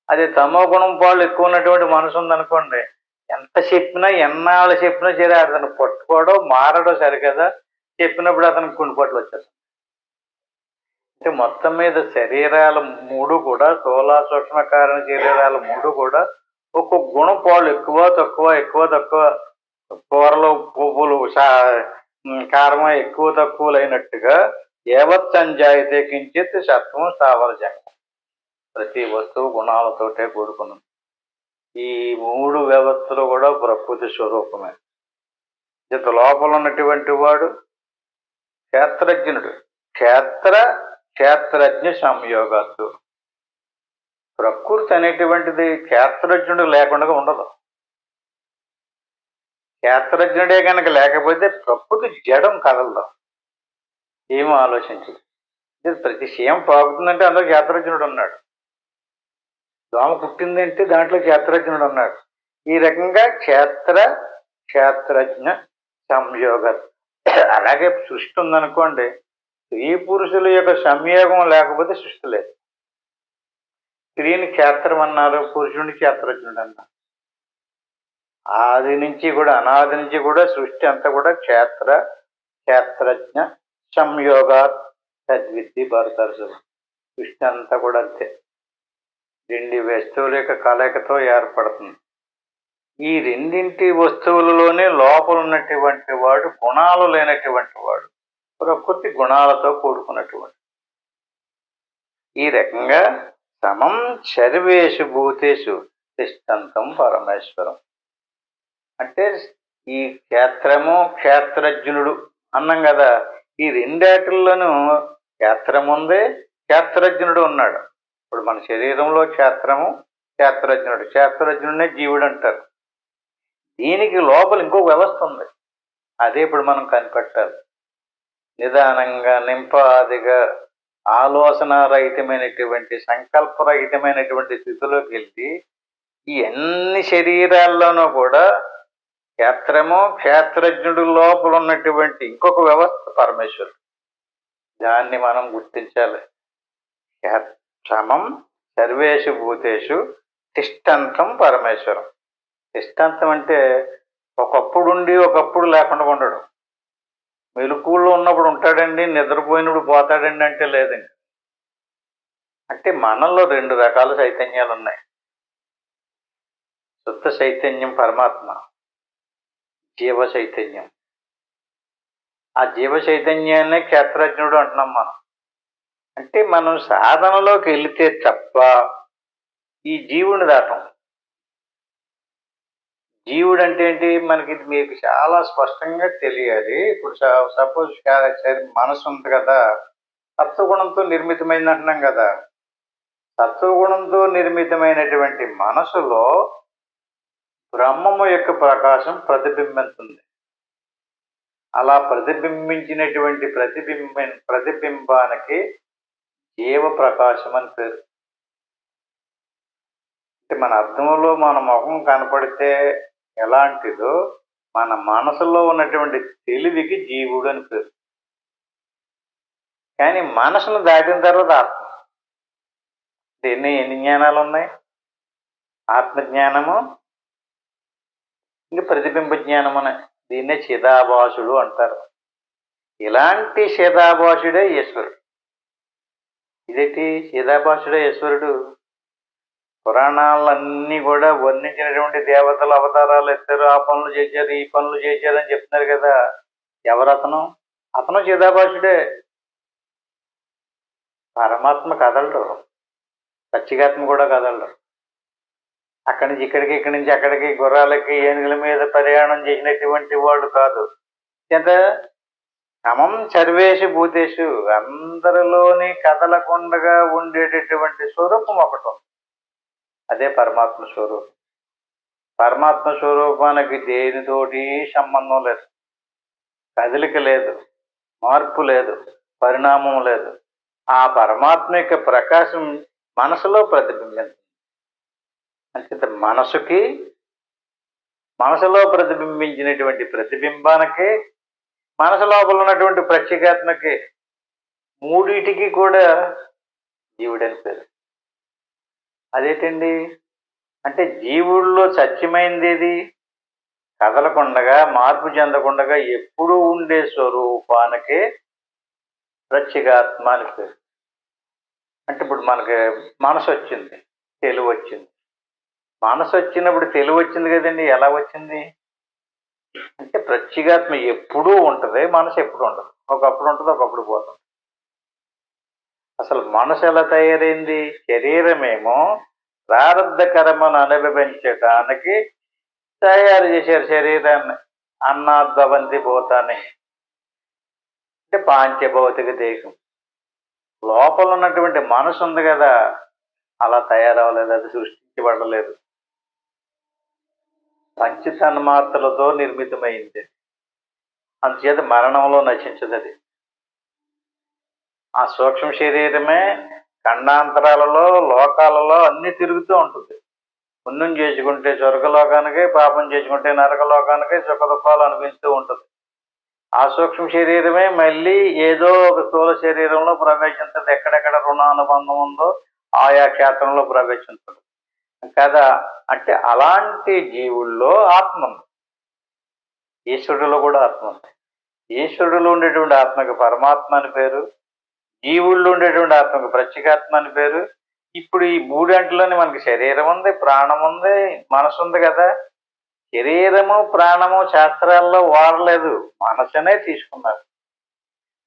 అదే తమో గుణం పాళ్ళు ఎక్కువ ఉన్నటువంటి మనసు ఉందనుకోండి, ఎంత చెప్పినా ఎన్నాళ్ళు చెప్పినా సరే అతను పట్టుకోవడం మారడం సరికదా, చెప్పినప్పుడు అతనికి కుండిపట్లు వచ్చేస్తాయి. అంటే మొత్తం మీద శరీరాలు 3 కూడా, స్థూల సూక్ష్మ కారణ శరీరాలు 3 కూడా ఒక్కొక్క గుణం పాళ్ళు ఎక్కువ తక్కువ ఎక్కువ తక్కువ, కూరలు పువ్వులు కారం ఎక్కువ తక్కువలు అయినట్టుగా యావత్ సంజాయితే కించిత్ సత్వం స్థావర జంగం. ప్రతి వస్తువు గుణాలతోటే కూడుకున్నది. ఈ 3 వ్యవస్థలు కూడా ప్రకృతి స్వరూపమే. ఇంత లోపల ఉన్నటువంటి వాడు క్షేత్రజ్ఞుడు. క్షేత్రజ్ఞ సంయోగాత్తు. ప్రకృతి అనేటువంటిది క్షేత్రజ్ఞుడు లేకుండా ఉండదు. క్షేత్రజ్ఞుడే కనుక లేకపోతే ప్రకృతి జడం కదలదు, ఏమో ఆలోచించదు. ప్రతి క్షేమం పాకుతుందంటే అందులో క్షేత్రజ్ఞుడు ఉన్నాడు. దోమ పుట్టిందంటే దాంట్లో క్షేత్రజ్ఞుడు ఉన్నాడు. ఈ రకంగా క్షేత్రజ్ఞ సంయోగ. అలాగే సృష్టి ఉందనుకోండి, స్త్రీ పురుషుల యొక్క సంయోగం లేకపోతే సృష్టి లేదు. స్త్రీని క్షేత్రం అన్నారు, పురుషుడిని క్షేత్రజ్ఞుడు అన్నారు. ఆది నుంచి కూడా, అనాది నుంచి కూడా సృష్టి అంతా కూడా క్షేత్రజ్ఞ సంయోగా తద్విద్ది భారతర్షులు. సృష్టి అంతా కూడా అంతే, 2 వస్తువుల యొక్క కలయికతో ఏర్పడుతుంది. ఈ రెండింటి వస్తువులలోనే లోపల ఉన్నటువంటి వాడు గుణాలు లేనటువంటి వాడు, ప్రకృతి గుణాలతో కూడుకున్నటువంటి. ఈ రకంగా సమం సర్వేషు భూతేషు తిష్టంతం పరమేశ్వరం. అంటే ఈ క్షేత్రము క్షేత్రజ్ఞుడు అన్నాం కదా, ఈ రెండాటిల్లోనూ క్షేత్రం ఉంది, క్షేత్రజ్ఞుడు ఉన్నాడు. ఇప్పుడు మన శరీరంలో క్షేత్రము క్షేత్రజ్ఞుడు, క్షేత్రజ్ఞుడినే జీవుడు అంటారు. దీనికి లోపల ఇంకో వ్యవస్థ ఉంది, అదే ఇప్పుడు మనం కనిపెట్టాలి. నిదానంగా నింపాదిగా ఆలోచనారహితమైనటువంటి సంకల్పరహితమైనటువంటి స్థితిలోకి వెళ్ళి ఈ అన్ని శరీరాల్లోనూ కూడా క్షేత్రము క్షేత్రజ్ఞుడు లోపల ఉన్నటువంటి ఇంకొక వ్యవస్థ పరమేశ్వరుడు. దాన్ని మనం గుర్తించాలి. సమం సర్వేషు భూతేషు తిష్టంతం పరమేశ్వరం. తిష్టంతం అంటే ఒకప్పుడుండి ఒకప్పుడు లేకుండా ఉండడు. మెలకువలో ఉన్నప్పుడు ఉంటాడండి, నిద్రపోయినప్పుడు పోతాడండి అంటే లేదండి. అంటే మనలో 2 రకాల చైతన్యాలు ఉన్నాయి. శుద్ధ చైతన్యం పరమాత్మ, జీవ చైతన్యం. ఆ జీవ చైతన్యాన్ని క్షేత్రజ్ఞుడు అంటున్నాం మనం. అంటే మనం సాధనలోకి వెళితే తప్ప ఈ జీవుని దాటం. జీవుడు అంటే ఏంటి మనకి మీకు చాలా స్పష్టంగా తెలియాలి. ఇప్పుడు సపోజ్ మనసు ఉంది కదా, సత్వగుణంతో నిర్మితమైంది అంటున్నాం కదా. సత్వగుణంతో నిర్మితమైనటువంటి మనసులో బ్రహ్మము యొక్క ప్రకాశం ప్రతిబింబిస్తుంది. అలా ప్రతిబింబించినటువంటి ప్రతిబింబానికి జీవ ప్రకాశం అని పేరు. అంటే మన అర్థంలో మన ముఖం కనపడితే ఎలాంటిదో మన మనసులో ఉన్నటువంటి తెలివికి జీవుడు అని పేరు. కానీ మనసును దాటిన తర్వాత ఆత్మ. ఎన్ని జ్ఞానాలు ఉన్నాయి? ఆత్మజ్ఞానము, ఇంకా ప్రతిబింబ జ్ఞానం అని. దీన్నే చిదాభాసుడు అంటారు. ఇలాంటి చిదాభాసుడే ఈశ్వరుడు. ఇదేంటి చిదాభాసుడే ఈశ్వరుడు? పురాణాలన్నీ కూడా వర్ణించినటువంటి దేవతలు అవతారాలు ఎత్తారు, ఆ పనులు చేశారు, ఈ పనులు చేశారు అని చెప్తున్నారు కదా. ఎవరతను? అతను చిదాభాసుడే. పరమాత్మ కదలడు, సచ్చిగాత్మ కూడా కదలడు. అక్కడి నుంచి ఇక్కడికి, ఇక్కడి నుంచి అక్కడికి గుర్రాలకి ఏనుగుల మీద ప్రయాణం చేసినటువంటి వాడు కాదు. ఎంత సమం సర్వేషు భూతేషు, అందరిలోని కదలకుండగా ఉండేటటువంటి స్వరూపం ఒకటి ఉంది. అదే పరమాత్మ స్వరూపం. పరమాత్మ స్వరూపానికి దేనితోటి సంబంధం లేదు, కదలిక లేదు, మార్పు లేదు, పరిణామం లేదు. ఆ పరమాత్మ యొక్క ప్రకాశం మనసులో ప్రతిబింబించింది. అంటే మనసులో ప్రతిబింబించినటువంటి ప్రతిబింబానికి, మనసు లోపల ఉన్నటువంటి ప్రత్యేకాత్మకి, మూడిటికి కూడా జీవుడని పేరు. అదేంటండి అంటే జీవుల్లో సత్యమైంది ఏది? కదలకుండగా, మార్పు చెందకుండగా ఎప్పుడూ ఉండే స్వరూపానికి ప్రత్యేగాత్మ అని పేరు. అంటే ఇప్పుడు మనకి మనసు వచ్చింది, తెలివి వచ్చింది. మనసు వచ్చినప్పుడు తెలివి వచ్చింది కదండి. ఎలా వచ్చింది అంటే ప్రత్యేగాత్మ ఎప్పుడూ ఉంటుంది, మనసు ఎప్పుడు ఉండదు. ఒకప్పుడు ఉంటుంది, ఒకప్పుడు పోతుంది. అసలు మనసు ఎలా తయారైంది? శరీరమేమో ప్రారంధ కర్మను అనుభవించటానికి తయారు చేశారు శరీరాన్ని. అన్నాద్భవంతి భూతాన్ని అంటే పాంచభౌతిక దేహం. లోపల ఉన్నటువంటి మనసు ఉంది కదా, అలా తయారవ్వలేదు, అది సృష్టించబడలేదు. పంచతన్మాత్రలతో నిర్మితమైంది. అందుచేత మరణంలో నశించదు అది. ఆ సూక్ష్మ శరీరమే ఖండాంతరాలలో, లోకాలలో అన్ని తిరుగుతూ ఉంటుంది. పుణ్యం చేసుకుంటే స్వర్గలోకానికి, పాపం చేసుకుంటే నరకలోకానికి సుఖ దుఃఖాలు అనిపిస్తూ ఉంటుంది. ఆ సూక్ష్మ శరీరమే మళ్ళీ ఏదో ఒక స్థూల శరీరంలో ప్రవేశించదు. ఎక్కడెక్కడ రుణానుబంధం ఉందో ఆయా క్షేత్రంలో ప్రవేశించదు కదా. అంటే అలాంటి జీవుల్లో ఆత్మ ఉంది, ఈశ్వరుడిలో కూడా ఆత్మ ఉంది. ఈశ్వరుడిలో ఉండేటువంటి ఆత్మకి పరమాత్మ అని పేరు, జీవుల్లో ఉండేటువంటి ఆత్మకి ప్రత్యేకాత్మ అని పేరు. ఇప్పుడు ఈ మూడంటిలోని మనకి శరీరం ఉంది, ప్రాణం ఉంది, మనసు ఉంది కదా. శరీరము ప్రాణము శాస్త్రాల్లో వాడలేదు, మనసునే తీసుకున్నారు.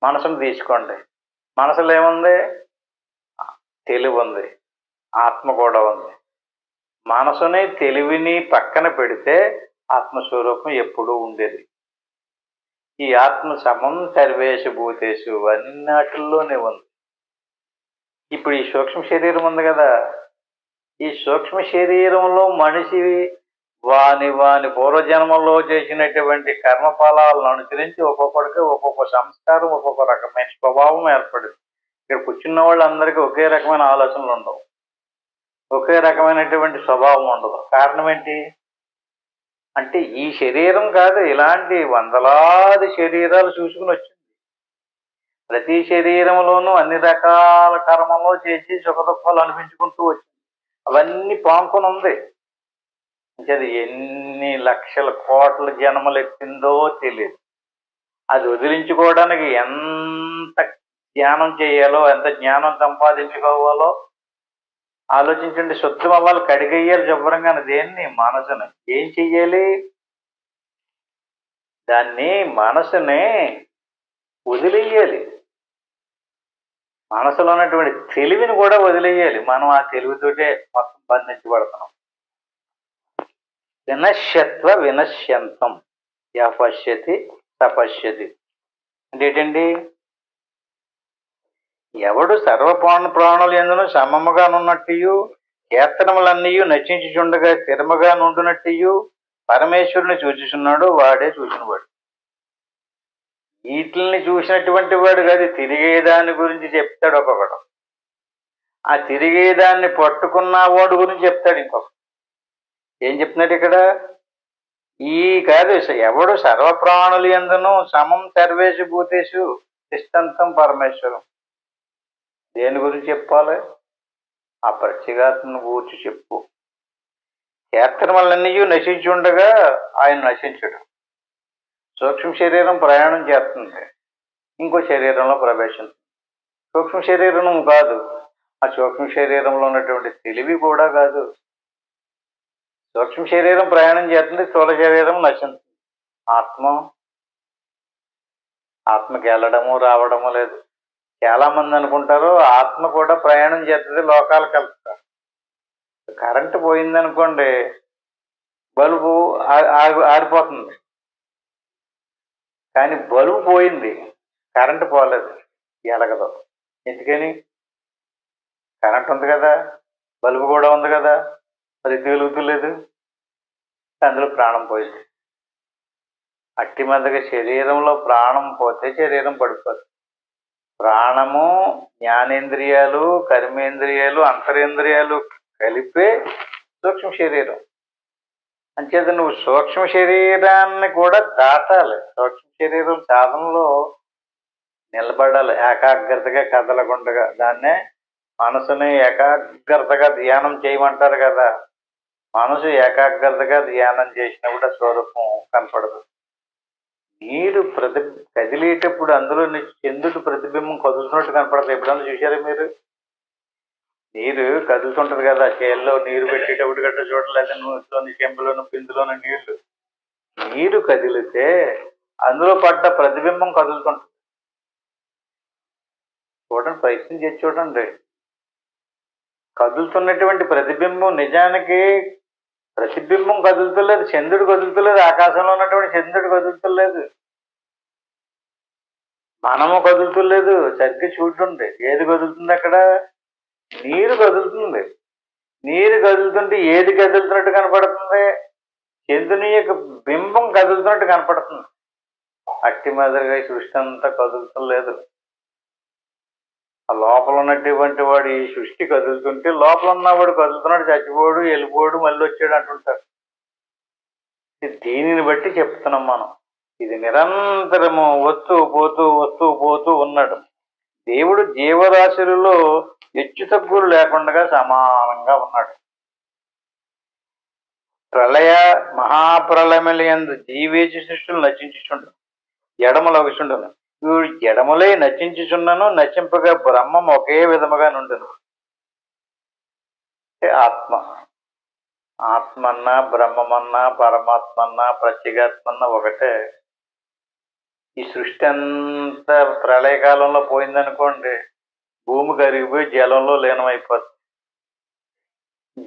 మనసును తీసుకోండి. మనసులో ఏముంది? తెలివి ఉంది, ఆత్మ కూడా ఉంది. మనసుని తెలివిని పక్కన పెడితే ఆత్మస్వరూపం ఎప్పుడూ ఉండేది. ఈ ఆత్మ సమం సర్వేషు భూతేషు అన్నిటిలోనే ఉంది. ఇప్పుడు ఈ సూక్ష్మ శరీరం ఉంది కదా, ఈ సూక్ష్మ శరీరంలో మనిషి వాని పూర్వజన్మలో చేసినటువంటి కర్మఫలాలను అనుసరించి ఒక్కొక్కడికి ఒక్కొక్క సంస్కారం, ఒక్కొక్క రకమైన స్వభావం ఏర్పడింది. ఇక్కడ కూర్చున్న వాళ్ళందరికీ ఒకే రకమైన ఆలోచనలు ఉండవు, ఒకే రకమైనటువంటి స్వభావం ఉండదు. కారణం ఏంటి అంటే ఈ శరీరం కాదు, ఇలాంటి వందలాది శరీరాలు చూసుకుని వచ్చింది. ప్రతి శరీరంలోనూ అన్ని రకాల కర్మలో చేసి సుఖ దుఃఖాలు అనిపించుకుంటూ వచ్చింది. అవన్నీ పాముకొని ఉంది. అది ఎన్ని లక్షల కోట్ల జన్మలు ఎత్తిందో తెలియదు. అది వదిలించుకోవడానికి ఎంత ధ్యానం చేయాలో, ఎంత జ్ఞానం సంపాదించుకోవాలో ఆలోచించండి. శుద్ధం అవ్వాలి, కడిగేయాలి శుభ్రంగా. దేన్ని? మనసుని. ఏం చెయ్యాలి? దాన్ని మనసుని వదిలేయాలి. మనసులో ఉన్నటువంటి తెలివిని కూడా వదిలేయాలి. మనం ఆ తెలివితోటే మొత్తం బంధించబడుతున్నాం. వినశ్యత్వ వినశ్యంతం యపశ్యతి తపశ్యతి అంటే ఏంటండి? ఎవడు ప్రాణులు ఎందును సమముగానున్నట్టు, కీర్తనములన్నీ నచించుచుండగా స్థిరముగా నుండునట్టు పరమేశ్వరుని చూచుచున్నాడు, వాడే చూసినవాడు. వీటిల్ని చూసినటువంటి వాడు కాదు, తిరిగేదాని గురించి చెప్తాడు ఒక్కొక్కడు. ఆ తిరిగేదాన్ని పట్టుకున్న వాడు గురించి చెప్తాడు ఇంకొక. ఏం చెప్తున్నాడు ఇక్కడ? ఈ కాదు, ఎవడు సర్వప్రాణులు యందును సమం సర్వేషు భూతేషు తిష్టంతం పరమేశ్వరం. దేని గురించి చెప్పాలి? ఆ ప్రత్యేగాత్మను గూర్చి చెప్పు. చేతనములన్నీ నశించి ఉండగా ఆయన నశించడు. సూక్ష్మ శరీరం ప్రయాణం చేస్తుంది, ఇంకో శరీరంలో ప్రవేశిస్తుంది. సూక్ష్మ శరీరం కాదు, ఆ సూక్ష్మ శరీరంలో ఉన్నటువంటి తెలివి కూడా కాదు. సూక్ష్మ శరీరం ప్రయాణం చేస్తుంది, స్థూల శరీరం నశిస్తుంది. ఆత్మకి వెళ్ళడము రావడము లేదు. చాలా మంది అనుకుంటారు ఆత్మ కూడా ప్రయాణం చేస్తుంది, లోకాలకు వెళ్తారు. కరెంటు పోయిందనుకోండి, బల్బు ఆరిపోతుంది. కానీ బల్బు పోయింది, కరెంటు పోలేదు, ఎలగదు. ఎందుకని? కరెంట్ ఉంది కదా, బల్బు కూడా ఉంది కదా, మరి ఎందుకు వెలుగుతులేదు? అందులో ప్రాణం పోయింది. అట్టి మీదగా శరీరంలో ప్రాణం పోతే శరీరం పడిపోతుంది. ప్రాణము, జ్ఞానేంద్రియాలు, కర్మేంద్రియాలు, అంతరేంద్రియాలు కలిపే సూక్ష్మ శరీరం. అంచేత నువ్వు సూక్ష్మ శరీరాన్ని కూడా దాటాలి. సూక్ష్మ శరీరం సాధనలో నిలబడాలి, ఏకాగ్రతగా కదలకుండగా. దాన్నే మనసుని ఏకాగ్రతగా ధ్యానం చేయమంటారు కదా. మనసు ఏకాగ్రతగా ధ్యానం చేసినప్పుడు స్వరూపం కనపడదు. నీరు కదిలేటప్పుడు అందులో చంద్రుడి ప్రతిబింబం కదులుతున్నట్టు కనపడదు. ఎప్పుడన్నా చూసారా మీరు? నీరు కదులుతుంటది కదా, చేల్లో నీరు పెట్టేటప్పుడు గట్రా చూడలేదు. నూనెలోని, చెంబులోను, బిందులోని నీరు కదిలితే అందులో పడ్డ ప్రతిబింబం కదులుతుంటది. చూడండి, ప్రయత్నం చేసి చూడండి. కదులుతున్నటువంటి ప్రతిబింబం నిజానికి ప్రతిబింబం కదులుతలేదు, చంద్రుడు కదులుతలేదు, ఆకాశంలో ఉన్నటువంటి చంద్రుడు కదులుతలేదు, మనము కదులుతలేదు. సరిగ్గా చూడండి, ఏది కదులుతుంది అక్కడ? నీరు కదులుతుంది. నీరు కదులుతుంటే ఏది కదులుతున్నట్టు కనపడుతుంది? చంద్రుని యొక్క బింబం కదులుతున్నట్టు కనపడుతుంది. అట్టి మాదిరిగా సృష్టి అంతా కదులుతలేదు. ఆ లోపల ఉన్నటువంటి వాడు ఈ సృష్టి కదులుతుంటే లోపల ఉన్నవాడు కదులుతున్నాడు, చచ్చిపోడు, వెళ్ళిపోడు, మళ్ళీ వచ్చాడు అంటుంటారు. దీనిని బట్టి చెప్తున్నాం మనం. ఇది నిరంతరము వస్తూ పోతూ ఉన్నాడు. దేవుడు జీవరాశులలో హెచ్చు తగ్గులు లేకుండా సమానంగా ఉన్నాడు. మహాప్రళయములందు జీవేచి సృష్టిని నశించుచుండు, ఎడమలొకచుండును. వీడు ఎడమలై నశించుచున్నను, నశింపగా బ్రహ్మం ఒకే విధముగా నుండును. ఆత్మన్నా, బ్రహ్మమన్నా, పరమాత్మన్నా, ప్రత్యేగాత్మన్నా ఒకటే. ఈ సృష్టి అంతా ప్రళయకాలంలో పోయిందనుకోండి, భూమి కరిగిపోయి జలంలో లీనమైపోతుంది.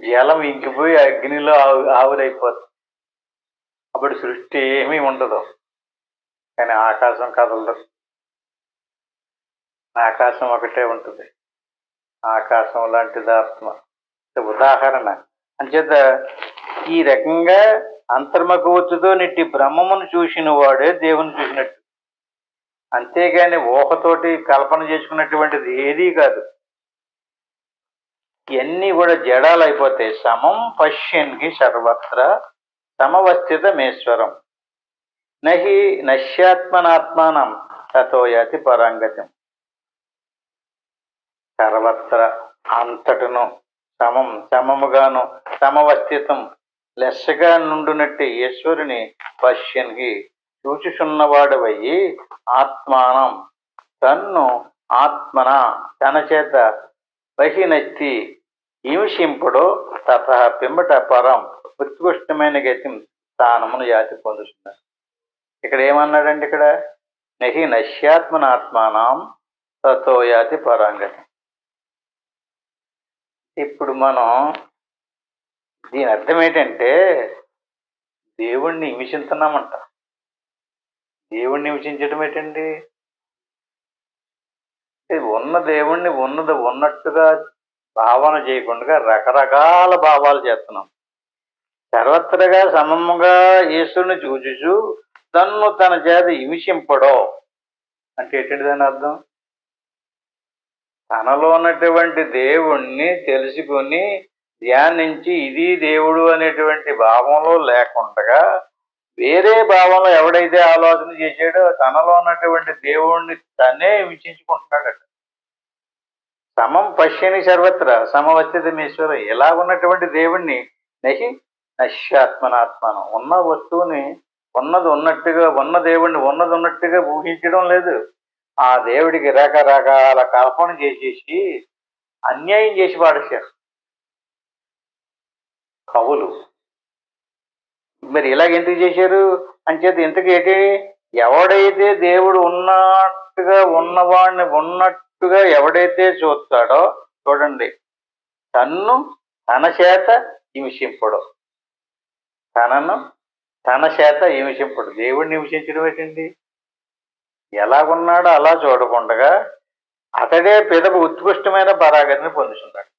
జలం ఇంకిపోయి అగ్నిలో ఆవిరైపోతుంది. అప్పుడు సృష్టి ఏమీ ఉండదు. కానీ ఆకాశం కదలదు, ఆకాశం ఒకటే ఉంటుంది. ఆకాశం లాంటిది ఆత్మ. ఉదాహరణ. అంచేత ఈ రకంగా అంతర్ముఖవచ్చుతో నిట్టి బ్రహ్మమును చూసిన వాడే దేవుని చూసినట్టు. అంతేగాని ఊహతోటి కల్పన చేసుకున్నటువంటిది ఏదీ కాదు. ఇవన్నీ కూడా జడాలు అయిపోతాయి. సమం పశ్యన్కి సర్వత్ర సమవస్థితమేశ్వరం నహి నశ్యాత్మనాత్మానం తతో యాతి పరాంగత్యం. సర్వత్ర అంతటను సమముగాను సమవస్థితం లెస్సగా నుండునట్టి ఈశ్వరుని పశ్యన్కి చూచుచున్నవాడవయ్యి ఆత్మానం తన్ను ఆత్మన తన చేత బహినెత్తి హింసింపుడు తత పిమ్మట పరం ఉత్కృష్టమైన గతి స్థానమును యాతి పొందుతున్నారు. ఇక్కడ ఏమన్నాడండి? ఇక్కడ నహి నశ్యాత్మనాత్మానం తతో యాతి పరాంగతి. ఇప్పుడు మనం దీని అర్థం ఏంటంటే దేవుణ్ణి హింసిస్తున్నామంట. దేవుణ్ణి హింసించడం ఏంటండి? ఉన్న దేవుణ్ణి ఉన్నది ఉన్నట్టుగా భావన చేయకుండా రకరకాల భావాలు చేస్తున్నాం. సర్వత్రగా సమముగా ఈశ్వరుని చూచుచు తన్ను తన చేత హింసింపడో అంటే ఏంటంటే దాని అర్థం, తనలో ఉన్నటువంటి దేవుణ్ణి తెలుసుకుని ధ్యానించి ఇది దేవుడు అనేటువంటి భావంలో లేకుండా వేరే భావంలో ఎవడైతే ఆలోచన చేశాడో తనలో ఉన్నటువంటి దేవుణ్ణి తనే హింసించుకుంటున్నాడట. సమం పశ్యని సర్వత్ర సమవస్థితమీశ్వర. ఇలా ఉన్నటువంటి దేవుణ్ణి నహి నశ్యాత్మనాత్మనం. ఉన్న వస్తువుని ఉన్నది ఉన్నట్టుగా, ఉన్న దేవుణ్ణి ఉన్నది ఉన్నట్టుగా ఊహించడం లేదు. ఆ దేవుడికి రకరకాల కల్పన చేసేసి అన్యాయం చేసి పాడేశారు కవులు. మరి ఇలాగ ఎందుకు చేశారు అంచేత ఇంతకీ ఏంటి, ఎవడైతే దేవుడు ఉన్నట్టుగా ఉన్నవాడిని ఉన్నట్టుగా ఎవడైతే చూస్తాడో చూడండి, తన్ను తన చేత హింసింపడు. తనను తన చేత హింసింపడు. దేవుడిని హింసించడం ఏంటండి? ఎలాగున్నాడో అలా చూడకుండా అతడే పిదప ఉత్కృష్టమైన పరాగతిని పొందుతున్నాడు.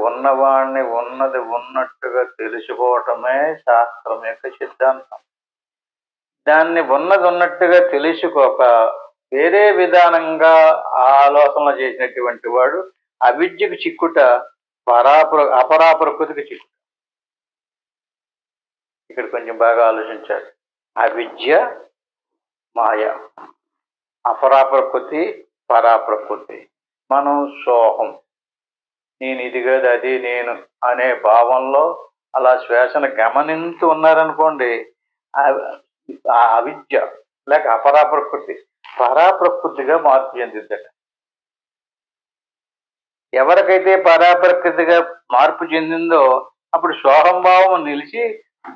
ఉన్నవాణ్ణి ఉన్నది ఉన్నట్టుగా తెలుసుకోవటమే శాస్త్రం యొక్క సిద్ధాంతం. దాన్ని ఉన్నది ఉన్నట్టుగా తెలుసుకోక వేరే విధానంగా ఆలోచనలు చేసినటువంటి వాడు అవిద్యకు చిక్కుట, అపరాప్రకృతికి చిక్కుట. ఇక్కడ కొంచెం బాగా ఆలోచించాలి. అవిద్య మాయ, అపరాప్రకృతి పరాప్రకృతి. మనం సోహం, నేను ఇది కాదు అది నేను అనే భావంలో అలా శ్వాసను గమనిస్తూ ఉన్నారనుకోండి, ఆ అవిద్య లేక అపరాప్రకృతి పరాప్రకృతిగా మార్పు చెందిద్దట. ఎవరికైతే పరాప్రకృతిగా మార్పు చెందిందో అప్పుడు సోహంభావం నిలిచి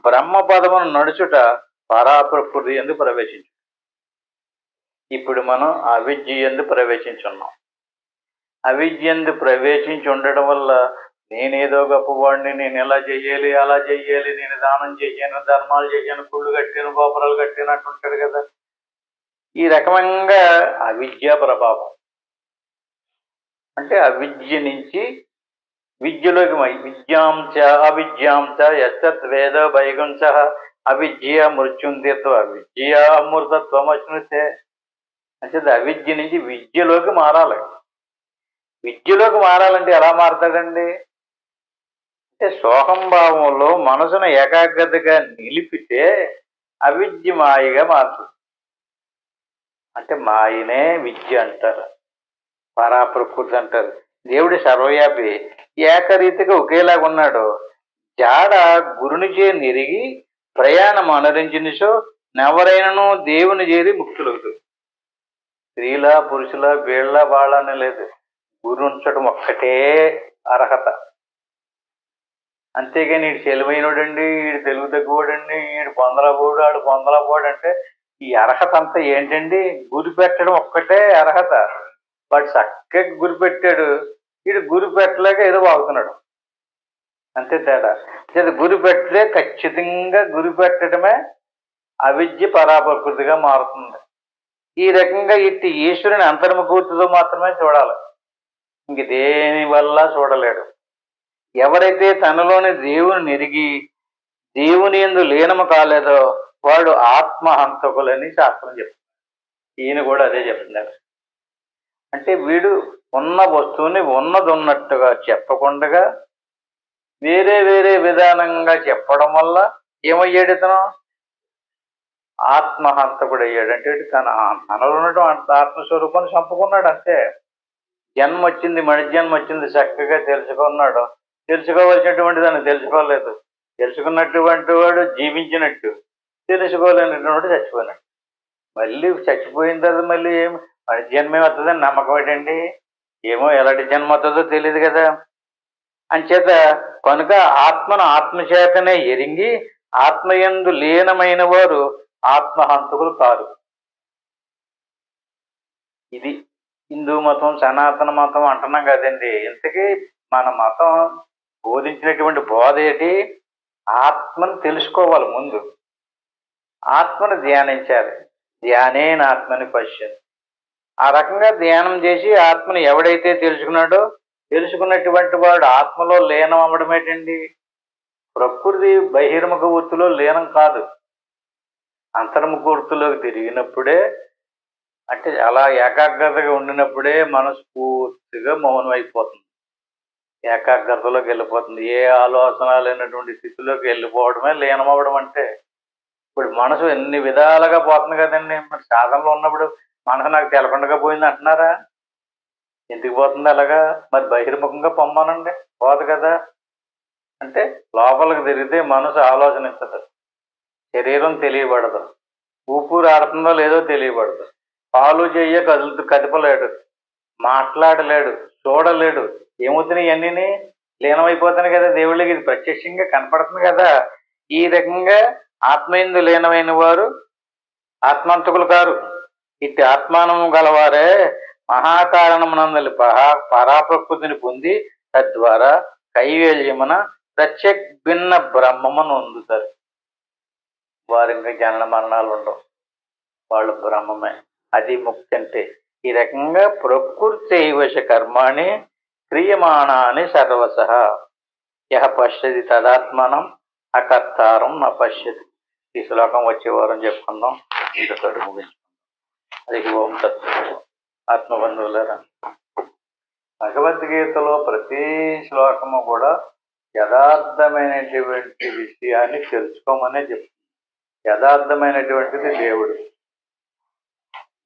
బ్రహ్మపదమును నడుచుట పరాప్రకృతి ఎందు ప్రవేశించు. ఇప్పుడు మనం అవిద్య ఎందు ప్రవేశించున్నాం. అవిద్య ఎందు ప్రవేశించి ఉండడం వల్ల నేనేదో గొప్పవాడిని, నేను ఎలా చెయ్యాలి అలా చెయ్యాలి, నేను దానం చేశాను, ధర్మాలు చేశాను, గుళ్ళు కట్టాను, గోపురాలు కట్టాను అంటుంటాడు కదా. ఈ రకంగా అవిద్యా ప్రభావం. అంటే అవిద్య నుంచి విద్యలోకి విద్యాంచ అవిద్యాంచ యత్ వేద వైగుంస అవిద్య మృత్యుందిత్వ అవిద్య అమృతత్వం అశ్నుతే. అంటే అవిద్య నుంచి విద్యలోకి మారాలి. విద్యలోకి మారాలంటే ఎలా మారతాడండి అంటే సోహంభావంలో మనసును ఏకాగ్రతగా నిలిపితే అవిద్య మాయగా మారుతుంది. అంటే మాయనే విద్య అంటారు, పరాప్రకృతి అంటారు. దేవుడి సర్వవ్యాపి ఏకరీతిగా ఒకేలాగా ఉన్నాడు. జాడ గురునిచే నిరిగి ప్రయాణం అనురించినచో నెవరైనను దేవుని చేరి ముక్తులవుతుంది. స్త్రీల పురుషుల వీళ్ళ వాళ్ళని లేదు, గురు ఉంచడం ఒక్కటే అర్హత. అంతేగాని వీడు తెలివైనడండి, వీడు తెలుగు తగ్గువాడండి, వీడు పొందలపోడు, ఆడు పొందలపోడు అంటే ఈ అర్హత అంతా ఏంటండి? గురి పెట్టడం ఒక్కటే అర్హత. వాడు చక్కగా గురి పెట్టాడు, వీడు గురి పెట్టలేక ఏదో వాగుతున్నాడు, అంతే తేడా. గురి పెట్టలే ఖచ్చితంగా గురి పెట్టడమే అవిద్య పరాప్రకృతిగా మారుతుంది. ఈ రకంగా ఇట్టి ఈశ్వరుని అంతర్ముఖూర్తితో మాత్రమే చూడాలి, ఇంక దేని వల్ల చూడలేడు. ఎవరైతే తనలోని దేవుని నిరిగి దేవుని యందు లీనము కాలేదో వాడు ఆత్మహంతకులని శాస్త్రం చెప్తుంది. ఈయన కూడా అదే చెప్తున్నారు. అంటే వీడు ఉన్న వస్తువుని ఉన్నది ఉన్నట్టుగా చెప్పకుండా వేరే వేరే విధానంగా చెప్పడం వల్ల ఏమయ్యాడు ఇతను? ఆత్మహంతకుడు అయ్యాడు. అంటే తనలో ఉన్నటువంటి ఆత్మస్వరూపాన్ని చంపుకున్నాడు అంతే. జన్మ వచ్చింది, మణి జన్మ వచ్చింది, చక్కగా తెలుసుకున్నాడు. తెలుసుకోవలసినటువంటి దాన్ని తెలుసుకోలేదు. తెలుసుకున్నటువంటి వాడు జీవించినట్టు, తెలుసుకోలేనటువంటి చచ్చిపోయినట్టు. మళ్ళీ చచ్చిపోయిన తర్వాత మళ్ళీ ఏం మణి జన్మే వస్తుందని నమ్మకం ఏంటండి? ఏమో ఎలాంటి జన్మ వస్తుందో తెలియదు కదా. అంచేత కనుక ఆత్మను ఆత్మచేతనే ఎరింగి ఆత్మయందు లీనమైన వారు ఆత్మహంతకులు కారు. ఇది హిందూ మతం, సనాతన మతం అంటున్నాం కదండి. ఇంతకీ మన మతం బోధించినటువంటి బోధ ఏంటి? ఆత్మను తెలుసుకోవాలి, ముందు ఆత్మను ధ్యానించాలి. ధ్యానేన ఆత్మని పశ్యన్. ఆ రకంగా ధ్యానం చేసి ఆత్మను ఎవడైతే తెలుసుకున్నాడో, తెలుసుకున్నటువంటి వాడు ఆత్మలో లీనం అవ్వడం ఏంటండి? ప్రకృతి బహిర్ముఖ వృత్తిలో లీనం కాదు, అంతర్ముఖ వృత్తిలోకి తిరిగినప్పుడే అంటే అలా ఏకాగ్రతగా ఉండినప్పుడే మనసు పూర్తిగా మౌనం అయిపోతుంది. ఏకాగ్రతలోకి వెళ్ళిపోతుంది. ఏ ఆలోచన లేనటువంటి స్థితిలోకి వెళ్ళిపోవడమే లీనమవ్వడం అంటే. ఇప్పుడు మనసు ఎన్ని విధాలుగా పోతుంది కదండి. మరి సాధనలో ఉన్నప్పుడు మనసు నాకు తెలకుండా పోయింది అంటున్నారా? ఎందుకు పోతుంది అలాగా? మరి బహిర్ముఖంగా పొమ్మనండి, పోదు కదా. అంటే లోపలికి తిరిగితే మనసు ఆలోచనించదు, శరీరం తెలియబడదు, ఊపిరి ఆడుతుందో లేదో తెలియబడదు, పాలు చెయ్య కదపలేడు, మాట్లాడలేడు, చూడలేడు. ఏమవుతున్నాయి ఇవన్నీ? లీనమైపోతున్నాయి కదా దేవుళ్ళకి. ఇది ప్రత్యక్షంగా కనపడుతుంది కదా. ఈ రకంగా ఆత్మయందు లీనమైన వారు ఆత్మాంతకులు కారు. ఇట్టి ఆత్మానము గలవారే మహాకారణమునందలి పరాప్రకృతిని పొంది తద్వారా కైవేల్యమున ప్రత్యేక్ భిన్న బ్రహ్మమును పొందుతారు. వారి ఇంకా జనన మరణాలు ఉండవు, వాళ్ళు బ్రహ్మమే. అది ముక్తి అంటే. ఈ రకంగా ప్రకృతి వశ కర్మాణి క్రియమాణాన్ని సర్వశ యహ పశ్యతి తదాత్మనం అకర్తారం న పశ్యతి. ఈ శ్లోకం వచ్చే వారం చెప్పుకుందాం. ఇంతతో ముగించుకుందాం. అది ఓం తత్. ఆత్మబంధువులరా, భగవద్గీతలో ప్రతి శ్లోకము కూడా యథార్థమైనటువంటి విషయాన్ని తెలుసుకోమనే చెప్తుంది. యథార్థమైనటువంటిది దేవుడు.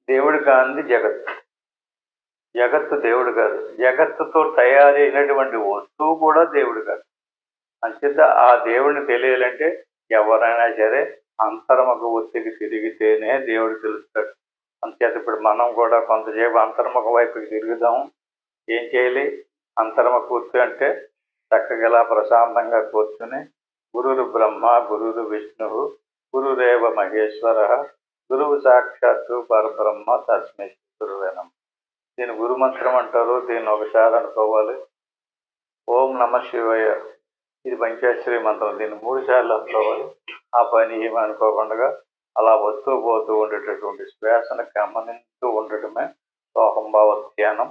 దేవుడు కానిది జగత్తు. జగత్తు దేవుడు కాదు. జగత్తుతో తయారైనటువంటి వస్తువు కూడా దేవుడు కాదు. అంచేత ఆ దేవుడిని తెలియాలంటే ఎవరైనా సరే అంతర్ముఖ వృత్తికి తిరిగితేనే దేవుడు తెలుస్తాడు. అంచేత ఇప్పుడు మనం కూడా కొంతసేపు అంతర్ముఖ వైపుకి తిరుగుదాం. ఏం చేయాలి? అంతర్ముఖ వృత్తి అంటే చక్కగా ప్రశాంతంగా కూర్చుని గురురు బ్రహ్మ గురురు విష్ణు గురురేవ మహేశ్వర గురువు సాక్షాత్తు పరబ్రహ్మ తస్మై గురువే నమః. దీని గురుమంత్రం అంటారు. దీన్ని ఒకసారి అనుకోవాలి. ఓం నమ శివాయ. ఇది పంచాక్షరి మంత్రం. దీన్ని 3 సార్లు అనుకోవాలి. ఆ పని ఏమి అనుకోకుండా అలా వస్తూ పోతూ ఉండేటటువంటి శ్వాసను గమనిస్తూ ఉండటమే సోహంభావ ధ్యానం.